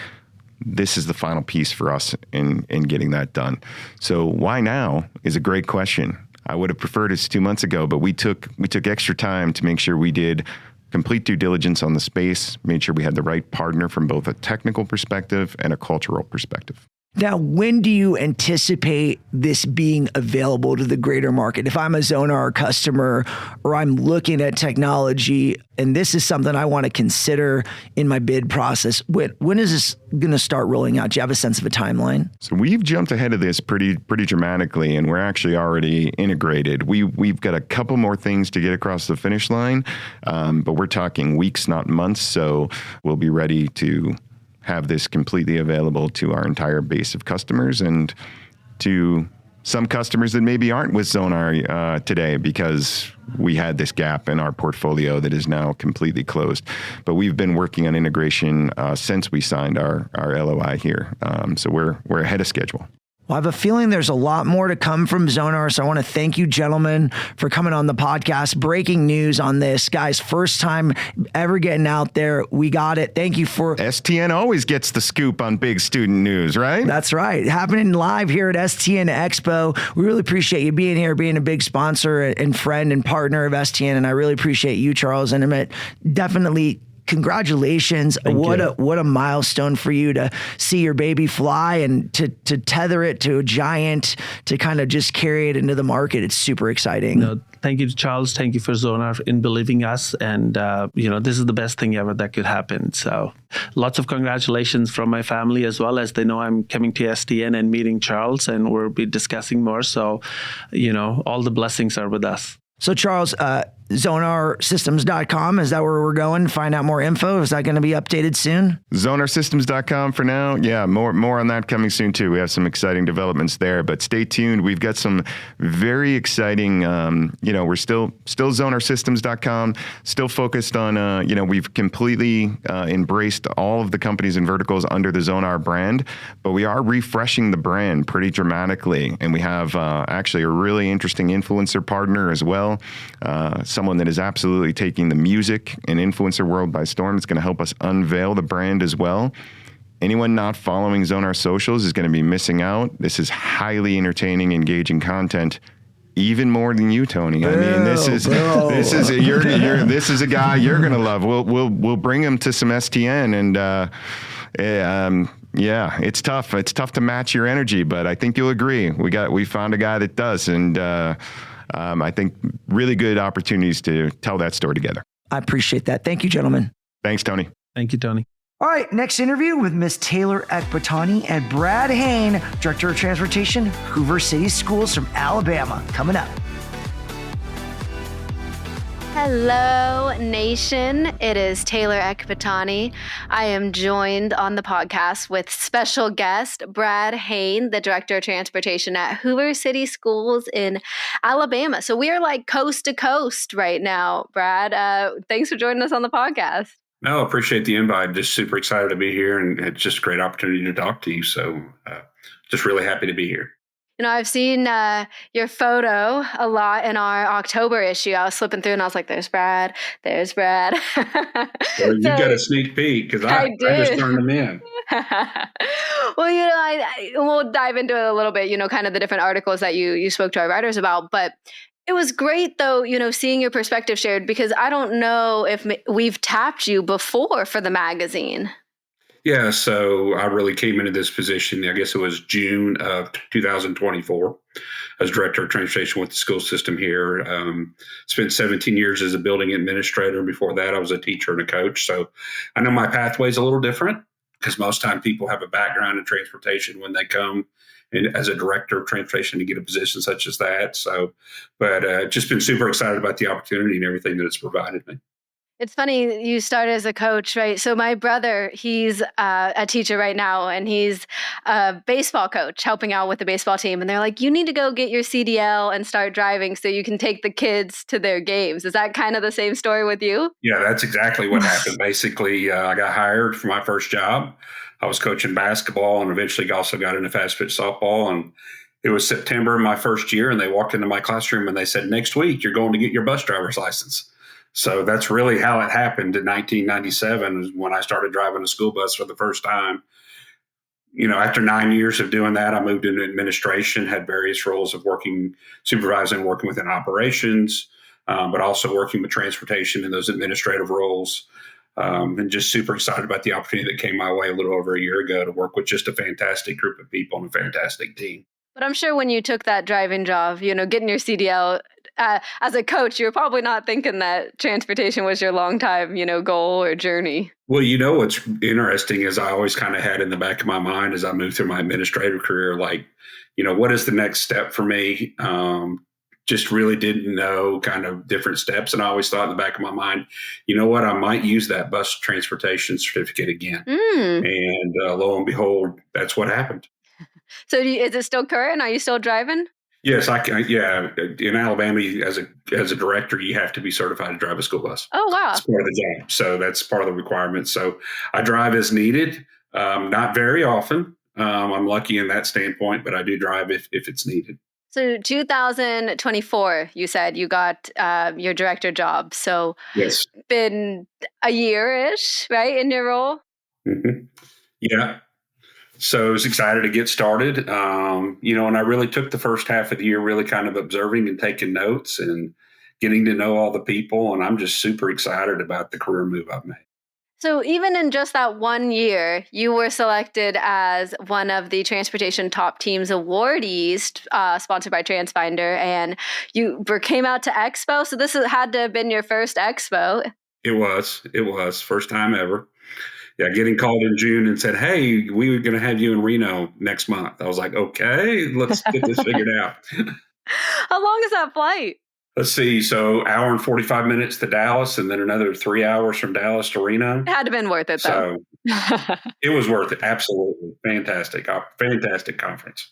this is the final piece for us in getting that done. So why now is a great question. I would have preferred it 2 months ago, but we took extra time to make sure we did complete due diligence on the space, made sure we had the right partner from both a technical perspective and a cultural perspective. Now, when do you anticipate this being available to the greater market? If I'm a Zonar customer or I'm looking at technology and this is something I want to consider in my bid process, when is this going to start rolling out? Do you have a sense of a timeline? So we've jumped ahead of this pretty dramatically, and we're actually already integrated. We've got a couple more things to get across the finish line, but we're talking weeks, not months. So we'll be ready to have this completely available to our entire base of customers and to some customers that maybe aren't with Zonar today because we had this gap in our portfolio that is now completely closed. But we've been working on integration since we signed our LOI here. So we're ahead of schedule. Well, I have a feeling there's a lot more to come from Zonar, so I want to thank you, gentlemen, for coming on the podcast. Breaking news on this, guys. First time ever getting out there. We got it. Thank you for... STN always gets the scoop on big student news, right? That's right. Happening live here at STN Expo. We really appreciate you being here, being a big sponsor and friend and partner of STN, and I really appreciate you, Charles and Amit. Definitely congratulations. What a milestone for you to see your baby fly and to tether it to a giant, to kind of just carry it into the market. It's super exciting. No, thank you, Charles. Thank you for Zonar in believing us. And, this is the best thing ever that could happen. So lots of congratulations from my family, as well as they know I'm coming to STN and meeting Charles, and we'll be discussing more. So, all the blessings are with us. So Charles, zonarsystems.com, is that where we're going? Find out more info? Is that going to be updated soon? Zonarsystems.com for now. Yeah, more on that coming soon too. We have some exciting developments there, but stay tuned. We've got some very exciting, we're still zonarsystems.com, still focused on, we've completely embraced all of the companies and verticals under the Zonar brand, but we are refreshing the brand pretty dramatically. And we have actually a really interesting influencer partner as well. Someone that is absolutely taking the music and influencer world by storm. It's going to help us unveil the brand as well. Anyone not following Zonar socials is going to be missing out. This is highly entertaining, engaging content, even more than you, Tony. I mean, this is a guy you're going to love. We'll bring him to some STN, and it's tough. It's tough to match your energy, but I think you'll agree. We found a guy that does, and I think really good opportunities to tell that story together. I appreciate that. Thank you, gentlemen. Thanks, Tony. Thank you, Tony. All right, next interview with Miss Taylor Ekbatani and Brad Hayn, Director of Transportation, Hoover City Schools from Alabama, coming up. Hello, nation. It is Taylor Ekbatani. I am joined on the podcast with special guest Brad Hayn, the Director of Transportation at Hoover City Schools in Alabama. So we are like coast to coast right now, Brad. Thanks for joining us on the podcast. No, appreciate the invite. Just super excited to be here, and it's just a great opportunity to talk to you. So just really happy to be here. I've seen your photo a lot in our October issue. I was flipping through and I was like, there's Brad. Well, you got a sneak peek because I just turned them in. Well, we'll dive into it a little bit, kind of the different articles that you spoke to our writers about. But it was great, though, seeing your perspective shared, because I don't know if we've tapped you before for the magazine. Yeah, so I really came into this position, I guess it was June of 2024, as Director of Transportation with the school system here. Spent 17 years as a building administrator. Before that, I was a teacher and a coach. So I know my pathway is a little different, because most time people have a background in transportation when they come and as a Director of Transportation to get a position such as that. So, but just been super excited about the opportunity and everything that it's provided me. It's funny you started as a coach, right? So my brother, he's a teacher right now, and he's a baseball coach helping out with the baseball team. And they're like, you need to go get your CDL and start driving so you can take the kids to their games. Is that kind of the same story with you? Yeah, that's exactly what happened. Basically, I got hired for my first job. I was coaching basketball and eventually also got into fast pitch softball. And it was September my first year, and they walked into my classroom and they said, next week, you're going to get your bus driver's license. So that's really how it happened in 1997 when I started driving a school bus for the first time. After 9 years of doing that, I moved into administration, had various roles of supervising, working within operations, but also working with transportation in those administrative roles. And just super excited about the opportunity that came my way a little over a year ago to work with just a fantastic group of people and a fantastic team. But I'm sure when you took that driving job, getting your CDL as a coach, you're probably not thinking that transportation was your long time, goal or journey. Well, what's interesting is I always kind of had in the back of my mind as I moved through my administrative career, like, what is the next step for me? Just really didn't know kind of different steps. And I always thought in the back of my mind, you know what, I might use that bus transportation certificate again. And lo and behold, that's what happened. So is it still current? Are you still driving? Yes, I can. Yeah. In Alabama, as a director, you have to be certified to drive a school bus. Oh, wow. It's part of the job. So that's part of the requirement. So I drive as needed, not very often. I'm lucky in that standpoint, but I do drive if it's needed. So 2024, you said you got your director job. So yes, been a year-ish, right, in your role? Mm-hmm. Yeah. So I was excited to get started, and I really took the first half of the year really kind of observing and taking notes and getting to know all the people. And I'm just super excited about the career move I've made. So even in just that 1 year, you were selected as one of the Transportation Top Teams awardees, sponsored by TransFinder, and you came out to EXPO. So this had to have been your first EXPO. It was first time ever. Yeah, getting called in June and said, "Hey, we were going to have you in Reno next month." I was like, "Okay, let's get this figured out." How long is that flight? Let's see. So hour and 45 minutes to Dallas, and then another 3 hours from Dallas to Reno. It had to have been worth it, though. So it was worth it. Absolutely. Fantastic conference.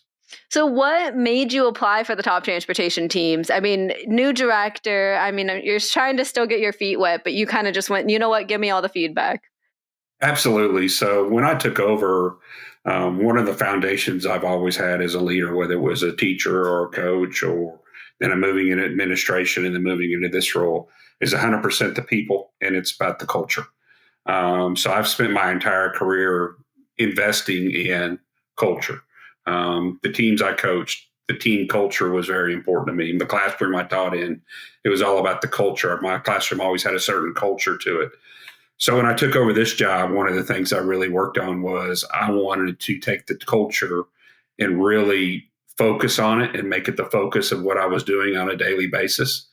So what made you apply for the top transportation teams? I mean, new director. I mean, you're trying to still get your feet wet, but you kind of just went, you know what, give me all the feedback. Absolutely. So when I took over, one of the foundations I've always had as a leader, whether it was a teacher or a coach or then I'm moving into administration and then moving into this role, is 100% the people, and it's about the culture. So I've spent my entire career investing in culture. The teams I coached, the team culture was very important to me. In the classroom I taught in, it was all about the culture. My classroom always had a certain culture to it. So when I took over this job, one of the things I really worked on was I wanted to take the culture and really focus on it and make it the focus of what I was doing on a daily basis,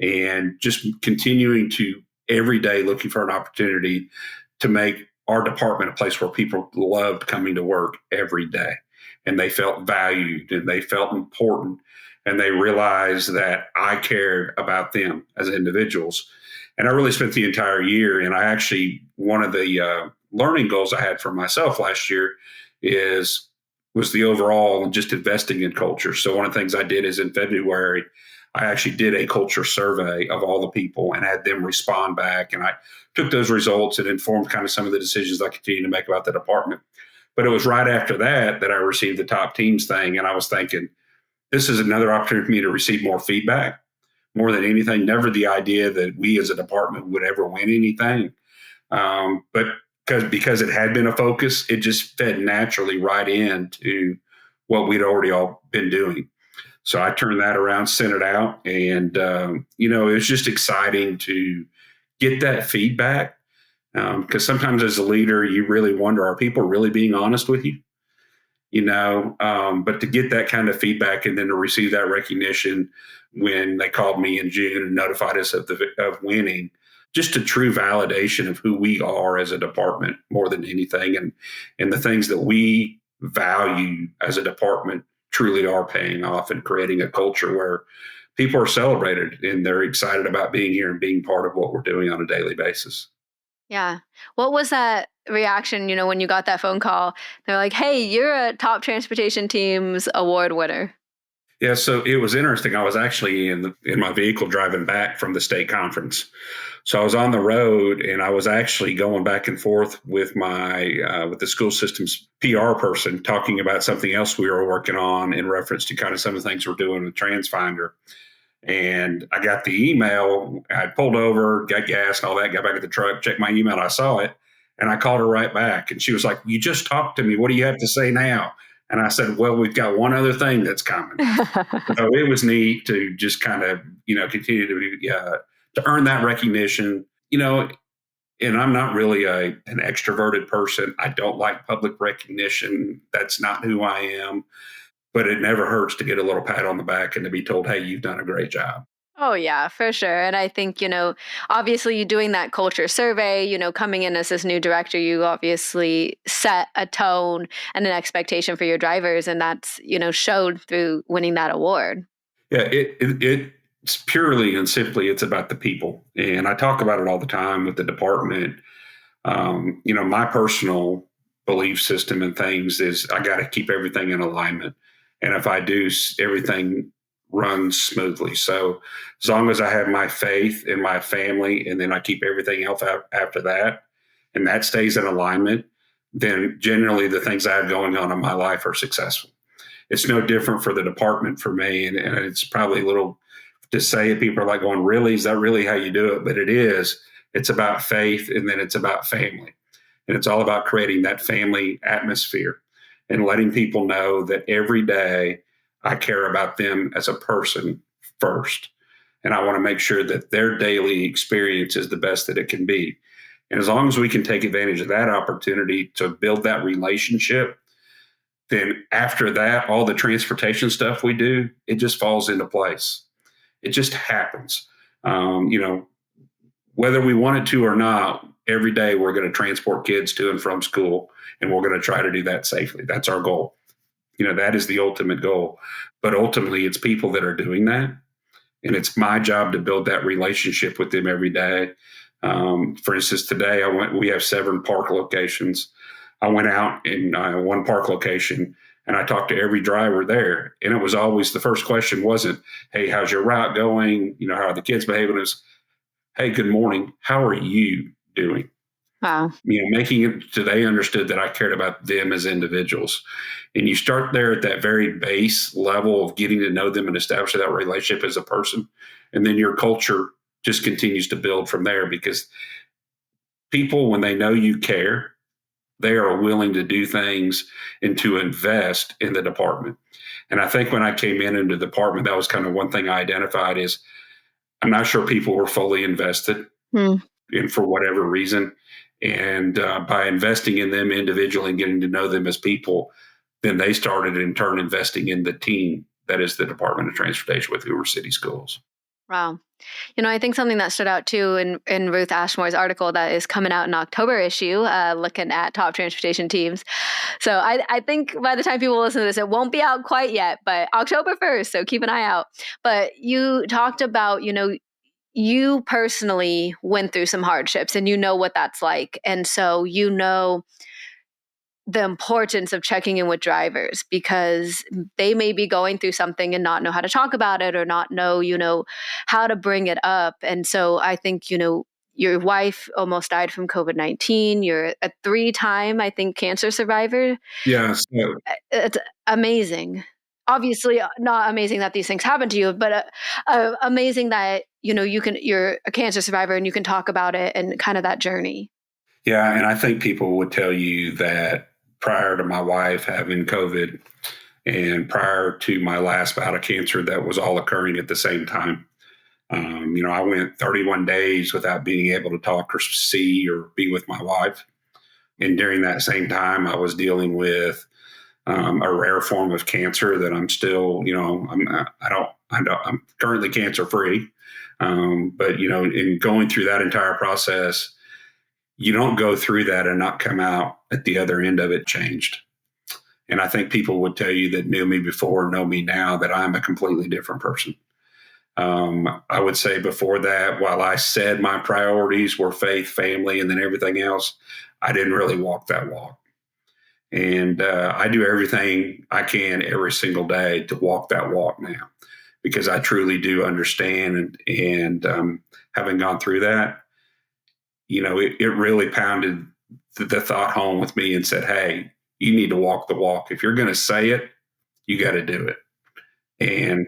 and just continuing to every day looking for an opportunity to make our department a place where people loved coming to work every day, and they felt valued and they felt important, and they realized that I cared about them as individuals. And I really spent the entire year, and I actually, one of the learning goals I had for myself last year was the overall just investing in culture. So one of the things I did is in February, I actually did a culture survey of all the people and had them respond back. And I took those results and informed kind of some of the decisions I continue to make about the department. But it was right after that I received the top teams thing. And I was thinking, this is another opportunity for me to receive more feedback. More than anything, never the idea that we as a department would ever win anything. But because it had been a focus, it just fed naturally right into what we'd already all been doing. So I turned that around, sent it out, and it was just exciting to get that feedback. Because sometimes as a leader, you really wonder, are people really being honest with you? But to get that kind of feedback and then to receive that recognition when they called me in June and notified us of winning, just a true validation of who we are as a department more than anything. And the things that we value as a department truly are paying off and creating a culture where people are celebrated and they're excited about being here and being part of what we're doing on a daily basis. Yeah. What was that reaction, when you got that phone call? They're like, hey, you're a top transportation teams award winner. Yeah, so it was interesting. I was actually in my vehicle driving back from the state conference. So I was on the road and I was actually going back and forth with with the school system's PR person talking about something else we were working on in reference to kind of some of the things we're doing with TransFinder. And I got the email. I pulled over, got gas and all that, got back at the truck, checked my email. I saw it and I called her right back. And she was like, you just talked to me. What do you have to say now? And I said, well, we've got one other thing that's coming. So it was neat to just kind of, continue to earn that recognition, and I'm not really an extroverted person. I don't like public recognition. That's not who I am. But it never hurts to get a little pat on the back and to be told, hey, you've done a great job. Oh, yeah, for sure. And I think, obviously you doing that culture survey, coming in as this new director, you obviously set a tone and an expectation for your drivers. And that's, showed through winning that award. Yeah, it's purely and simply, it's about the people. And I talk about it all the time with the department. My personal belief system and things is I got to keep everything in alignment. And if I do, everything runs smoothly. So as long as I have my faith in my family and then I keep everything else out after that, and that stays in alignment, then generally the things I have going on in my life are successful. It's no different for the department for me. And it's probably a little to say it, people are like going, really? Is that really how you do it? But it is. It's about faith, and then it's about family. And it's all about creating that family atmosphere and letting people know that every day I care about them as a person first. And I want to make sure that their daily experience is the best that it can be. And as long as we can take advantage of that opportunity to build that relationship, then after that, all the transportation stuff we do, it just falls into place. It just happens. Whether we want it to or not, every day we're going to transport kids to and from school, and we're going to try to do that safely. That's our goal. That is the ultimate goal. But ultimately, it's people that are doing that. And it's my job to build that relationship with them every day. For instance, today we have 7 park locations. I went out in one park location and I talked to every driver there. And it was always, the first question wasn't, hey, how's your route going? How are the kids behaving? It was, hey, good morning. How are you doing? Wow. Making it so they understood that I cared about them as individuals. And you start there at that very base level of getting to know them and establishing that relationship as a person. And then your culture just continues to build from there, because people, when they know you care, they are willing to do things and to invest in the department. And I think when I came into the department, that was kind of one thing I identified is I'm not sure people were fully invested and for whatever reason. And by investing in them individually and getting to know them as people, then they started in turn investing in the team that is the Department of Transportation with Hoover City Schools. Wow. I think something that stood out too in Ruth Ashmore's article that is coming out in October issue, looking at top transportation teams. So I think by the time people listen to this, it won't be out quite yet, but October 1st. So keep an eye out. But you talked about, you personally went through some hardships and you know what that's like. And so the importance of checking in with drivers, because they may be going through something and not know how to talk about it or not know, how to bring it up. And so I think, your wife almost died from COVID-19. You're a 3-time, I think, cancer survivor. Yeah. So It's amazing. Obviously not amazing that these things happen to you, but amazing that, you're a cancer survivor and you can talk about it and kind of that journey. Yeah. And I think people would tell you that prior to my wife having COVID and prior to my last bout of cancer, that was all occurring at the same time. I went 31 days without being able to talk or see or be with my wife. And during that same time, I was dealing with a rare form of cancer that I'm still, I'm currently cancer free. But in going through that entire process, you don't go through that and not come out at the other end of it changed. And I think people would tell you that knew me before, know me now, that I'm a completely different person. I would say before that, while I said my priorities were faith, family, and then everything else, I didn't really walk that walk. And I do everything I can every single day to walk that walk now, because I truly do understand. And having gone through that, it really pounded the thought home with me and said, hey, you need to walk the walk. If you're going to say it, you got to do it. And,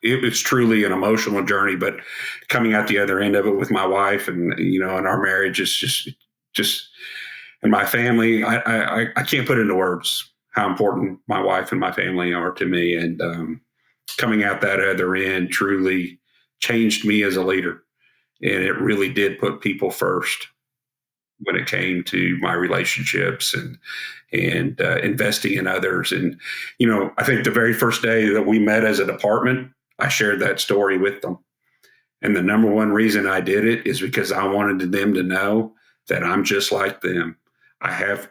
it was truly an emotional journey, but coming out the other end of it with my wife and, and our marriage is just, and my family, I can't put into words how important my wife and my family are to me. And coming out that other end truly changed me as a leader. And it really did put people first when it came to my relationships and investing in others. And, I think the very first day that we met as a department, I shared that story with them. And the number one reason I did it is because I wanted them to know that I'm just like them. I have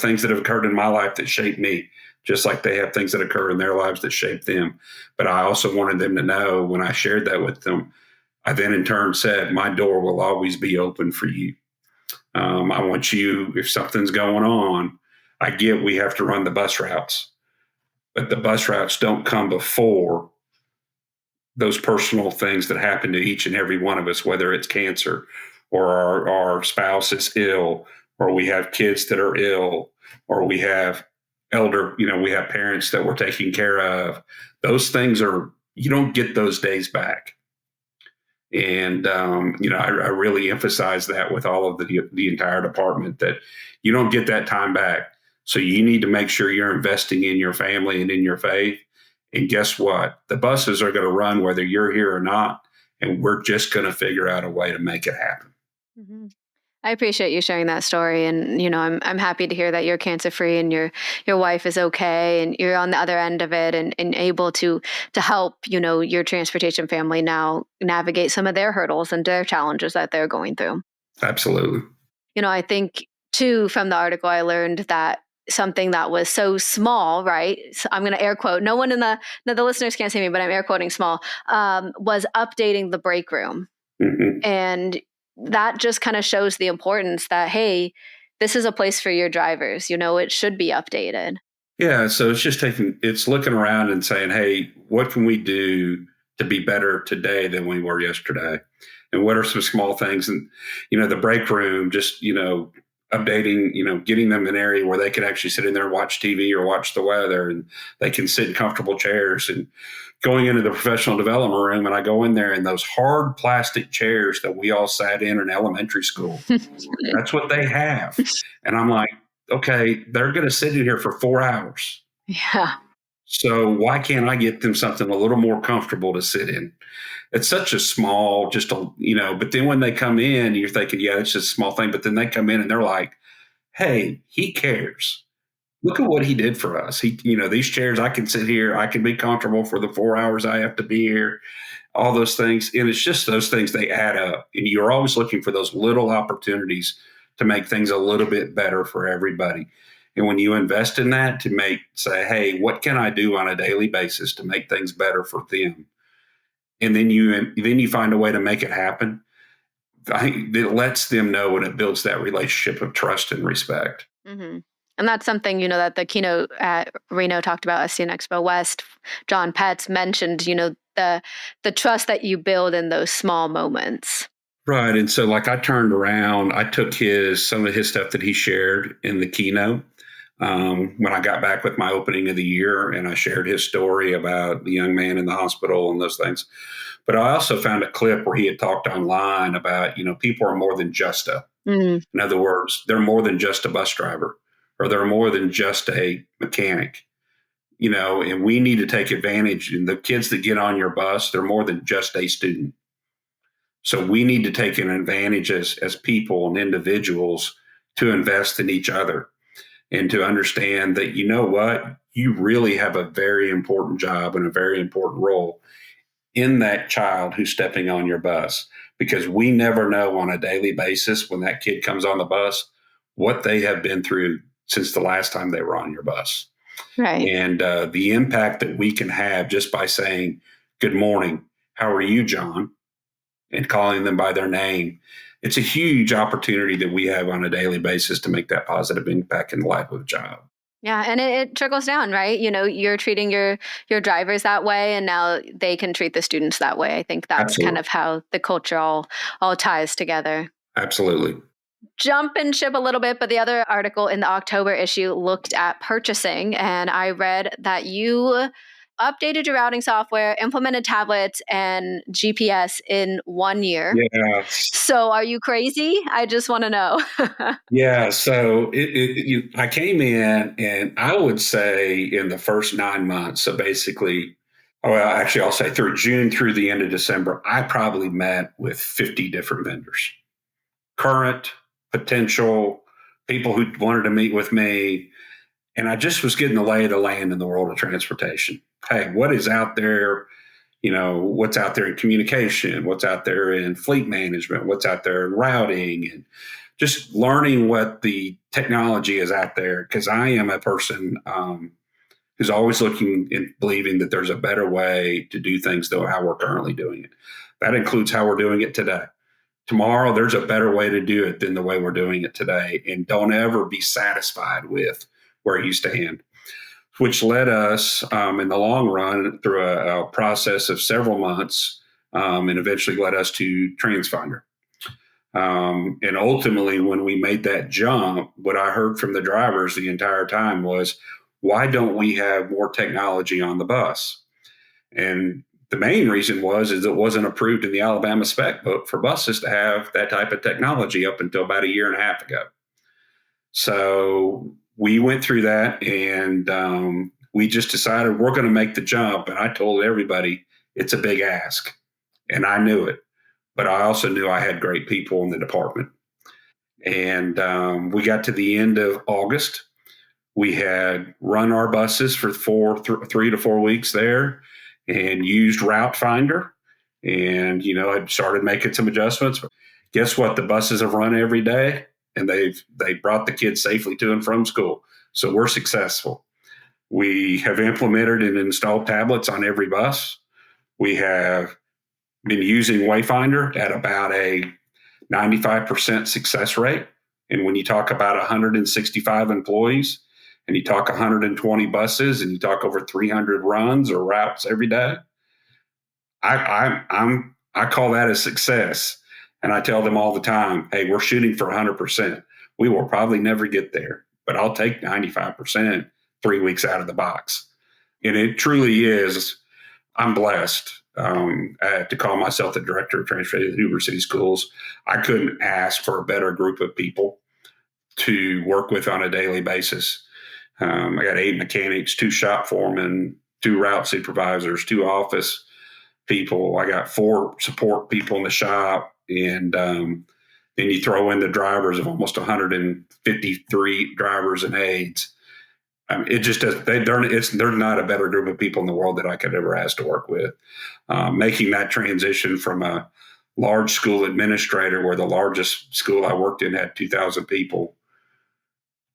things that have occurred in my life that shape me, just like they have things that occur in their lives that shape them. But I also wanted them to know when I shared that with them, I then in turn said, my door will always be open for you. I want you, if something's going on, I get we have to run the bus routes, but the bus routes don't come before those personal things that happen to each and every one of us, whether it's cancer or our spouse is ill, or we have kids that are ill, or we have we have parents that we're taking care of. Those things you don't get those days back. And, I really emphasize that with all of the entire department, that you don't get that time back. So you need to make sure you're investing in your family and in your faith. And guess what? The buses are going to run whether you're here or not. And we're just going to figure out a way to make it happen. Mm-hmm. I appreciate you sharing that story, and I'm happy to hear that you're cancer free and your wife is okay, and you're on the other end of it, and able to help your transportation family now navigate some of their hurdles and their challenges that they're going through. Absolutely. I think too, from the article, I learned that something that was so small, right? So I'm going to air quote. No one the listeners can't see me, but I'm air quoting small. Was updating the break room, and that just kind of shows the importance that, hey, this is a place for your drivers. It should be updated. Yeah. So it's just it's looking around and saying, hey, what can we do to be better today than we were yesterday? And what are some small things? And, the break room, just, updating, getting them an area where they can actually sit in there and watch TV or watch the weather, and they can sit in comfortable chairs. And going into the professional development room, and I go in there, and those hard plastic chairs that we all sat in elementary school, that's what they have. And I'm like, okay, they're going to sit in here for 4 hours. Yeah. So why can't I get them something a little more comfortable to sit in? It's such a small, but then when they come in, you're thinking, yeah, it's just a small thing. But then they come in and they're like, hey, he cares. Look at what he did for us. These chairs, I can sit here. I can be comfortable for the 4 hours I have to be here, all those things. And it's just those things, they add up. And you're always looking for those little opportunities to make things a little bit better for everybody. And when you invest in that say, hey, what can I do on a daily basis to make things better for them? And then you find a way to make it happen. I think it lets them know, and it builds that relationship of trust and respect. Mm-hmm. And that's something, that the keynote at Reno talked about, SCN Expo West. John Petz mentioned, the trust that you build in those small moments. Right. And so I turned around, I took some of his stuff that he shared in the keynote when I got back with my opening of the year, and I shared his story about the young man in the hospital and those things. But I also found a clip where he had talked online about, people are more than just in other words, they're more than just a bus driver, or they're more than just a mechanic, and we need to take advantage. And the kids that get on your bus, they're more than just a student. So we need to take an advantage as people and individuals to invest in each other, and to understand that, you really have a very important job and a very important role in that child who's stepping on your bus, because we never know on a daily basis when that kid comes on the bus what they have been through since the last time they were on your bus. Right. And the impact that we can have just by saying, good morning, how are you, John? And calling them by their name. It's a huge opportunity that we have on a daily basis to make that positive impact in the life of a child. Yeah. And it trickles down, right? You're treating your drivers that way, and now they can treat the students that way. I think that's Absolutely. Kind of how the culture all ties together. Absolutely. Jump and ship a little bit, but the other article in the October issue looked at purchasing, and I read that you updated your routing software, implemented tablets and GPS in 1 year. Yeah. So are you crazy? I just want to know. Yeah. So I came in, and I would say in the first 9 months, so basically, well, actually, I'll say through June through the end of December, I probably met with 50 different vendors, current, potential, people who wanted to meet with me. And I just was getting the lay of the land in the world of transportation. Hey, what is out there? What's out there in communication? What's out there in fleet management? What's out there in routing? And just learning what the technology is out there. Because I am a person who's always looking and believing that there's a better way to do things than how we're currently doing it. That includes how we're doing it today. Tomorrow, there's a better way to do it than the way we're doing it today. And don't ever be satisfied with where you stand, which led us in the long run through a process of several months and eventually led us to TransFinder. And ultimately, when we made that jump, what I heard from the drivers the entire time was, why don't we have more technology on the bus? And the main reason is it wasn't approved in the Alabama spec book for buses to have that type of technology up until about a year and a half ago. So we went through that, and we just decided we're going to make the jump. And I told everybody it's a big ask, and I knew it. But I also knew I had great people in the department. And we got to the end of August. We had run our buses for 3 to 4 weeks there and used Route Finder. And, I started making some adjustments. Guess what? The buses have run every day, and they brought the kids safely to and from school. So we're successful. We have implemented and installed tablets on every bus. We have been using Wayfinder at about a 95% success rate. And when you talk about 165 employees, and you talk 120 buses, and you talk over 300 runs or routes every day, I call that a success. And I tell them all the time, hey, we're shooting for 100%. We will probably never get there, but I'll take 95% 3 weeks out of the box. And it truly is. I'm blessed to call myself the director of transportation at Hoover City Schools. I couldn't ask for a better group of people to work with on a daily basis. I got 8 mechanics, 2 shop foremen, 2 route supervisors, 2 office people. I got 4 support people in the shop. And then you throw in the drivers of almost 153 drivers and aides. It just does. They're not a better group of people in the world that I could ever ask to work with. Making that transition from a large school administrator, where the largest school I worked in had 2,000 people,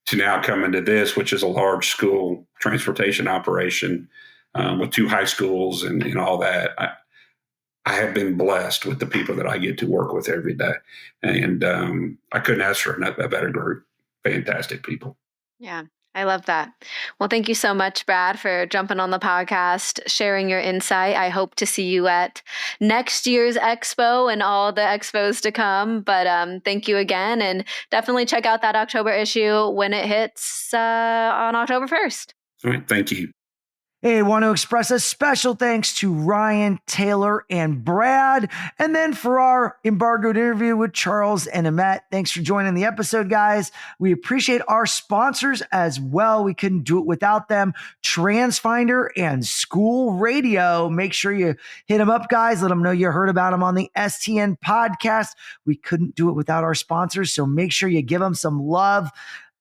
to now coming to this, which is a large school transportation operation with 2 high schools and all that. I have been blessed with the people that I get to work with every day. And I couldn't ask for a better group. Fantastic people. Yeah, I love that. Well, thank you so much, Brad, for jumping on the podcast, sharing your insight. I hope to see you at next year's Expo and all the expos to come. But thank you again. And definitely check out that October issue when it hits on October 1st. All right. Thank you. Hey, I want to express a special thanks to Ryan, Taylor, and Brad. And then for our embargoed interview with Charles and Amit, thanks for joining the episode, guys. We appreciate our sponsors as well. We couldn't do it without them. TransFinder and School Radio. Make sure you hit them up, guys. Let them know you heard about them on the STN podcast. We couldn't do it without our sponsors, so make sure you give them some love.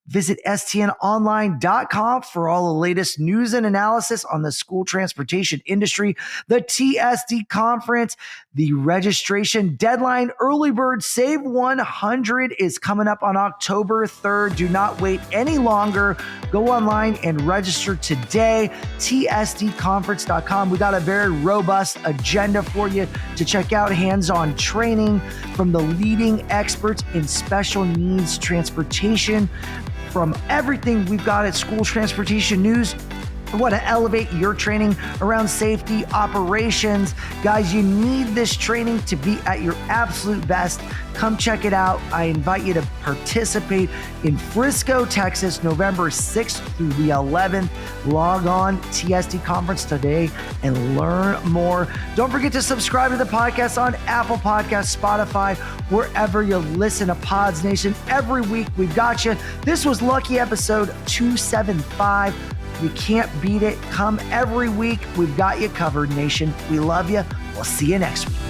Visit stnonline.com for all the latest news and analysis on the school transportation industry, the TSD conference, the registration deadline. Early Bird Save 100 is coming up on October 3rd. Do not wait any longer. Go online and register today, tsdconference.com. We got a very robust agenda for you to check out. Hands-on training from the leading experts in special needs transportation. From everything we've got at School Transportation News, want to elevate your training around safety operations. Guys, you need this training to be at your absolute best. Come check it out. I invite you to participate in Frisco, Texas, November 6th through the 11th. Log on TSD Conference today and learn more. Don't forget to subscribe to the podcast on Apple Podcasts, Spotify, wherever you listen to Pods Nation. Every week we've got you. This was lucky episode 275. You can't beat it. Come every week. We've got you covered, Nation. We love you. We'll see you next week.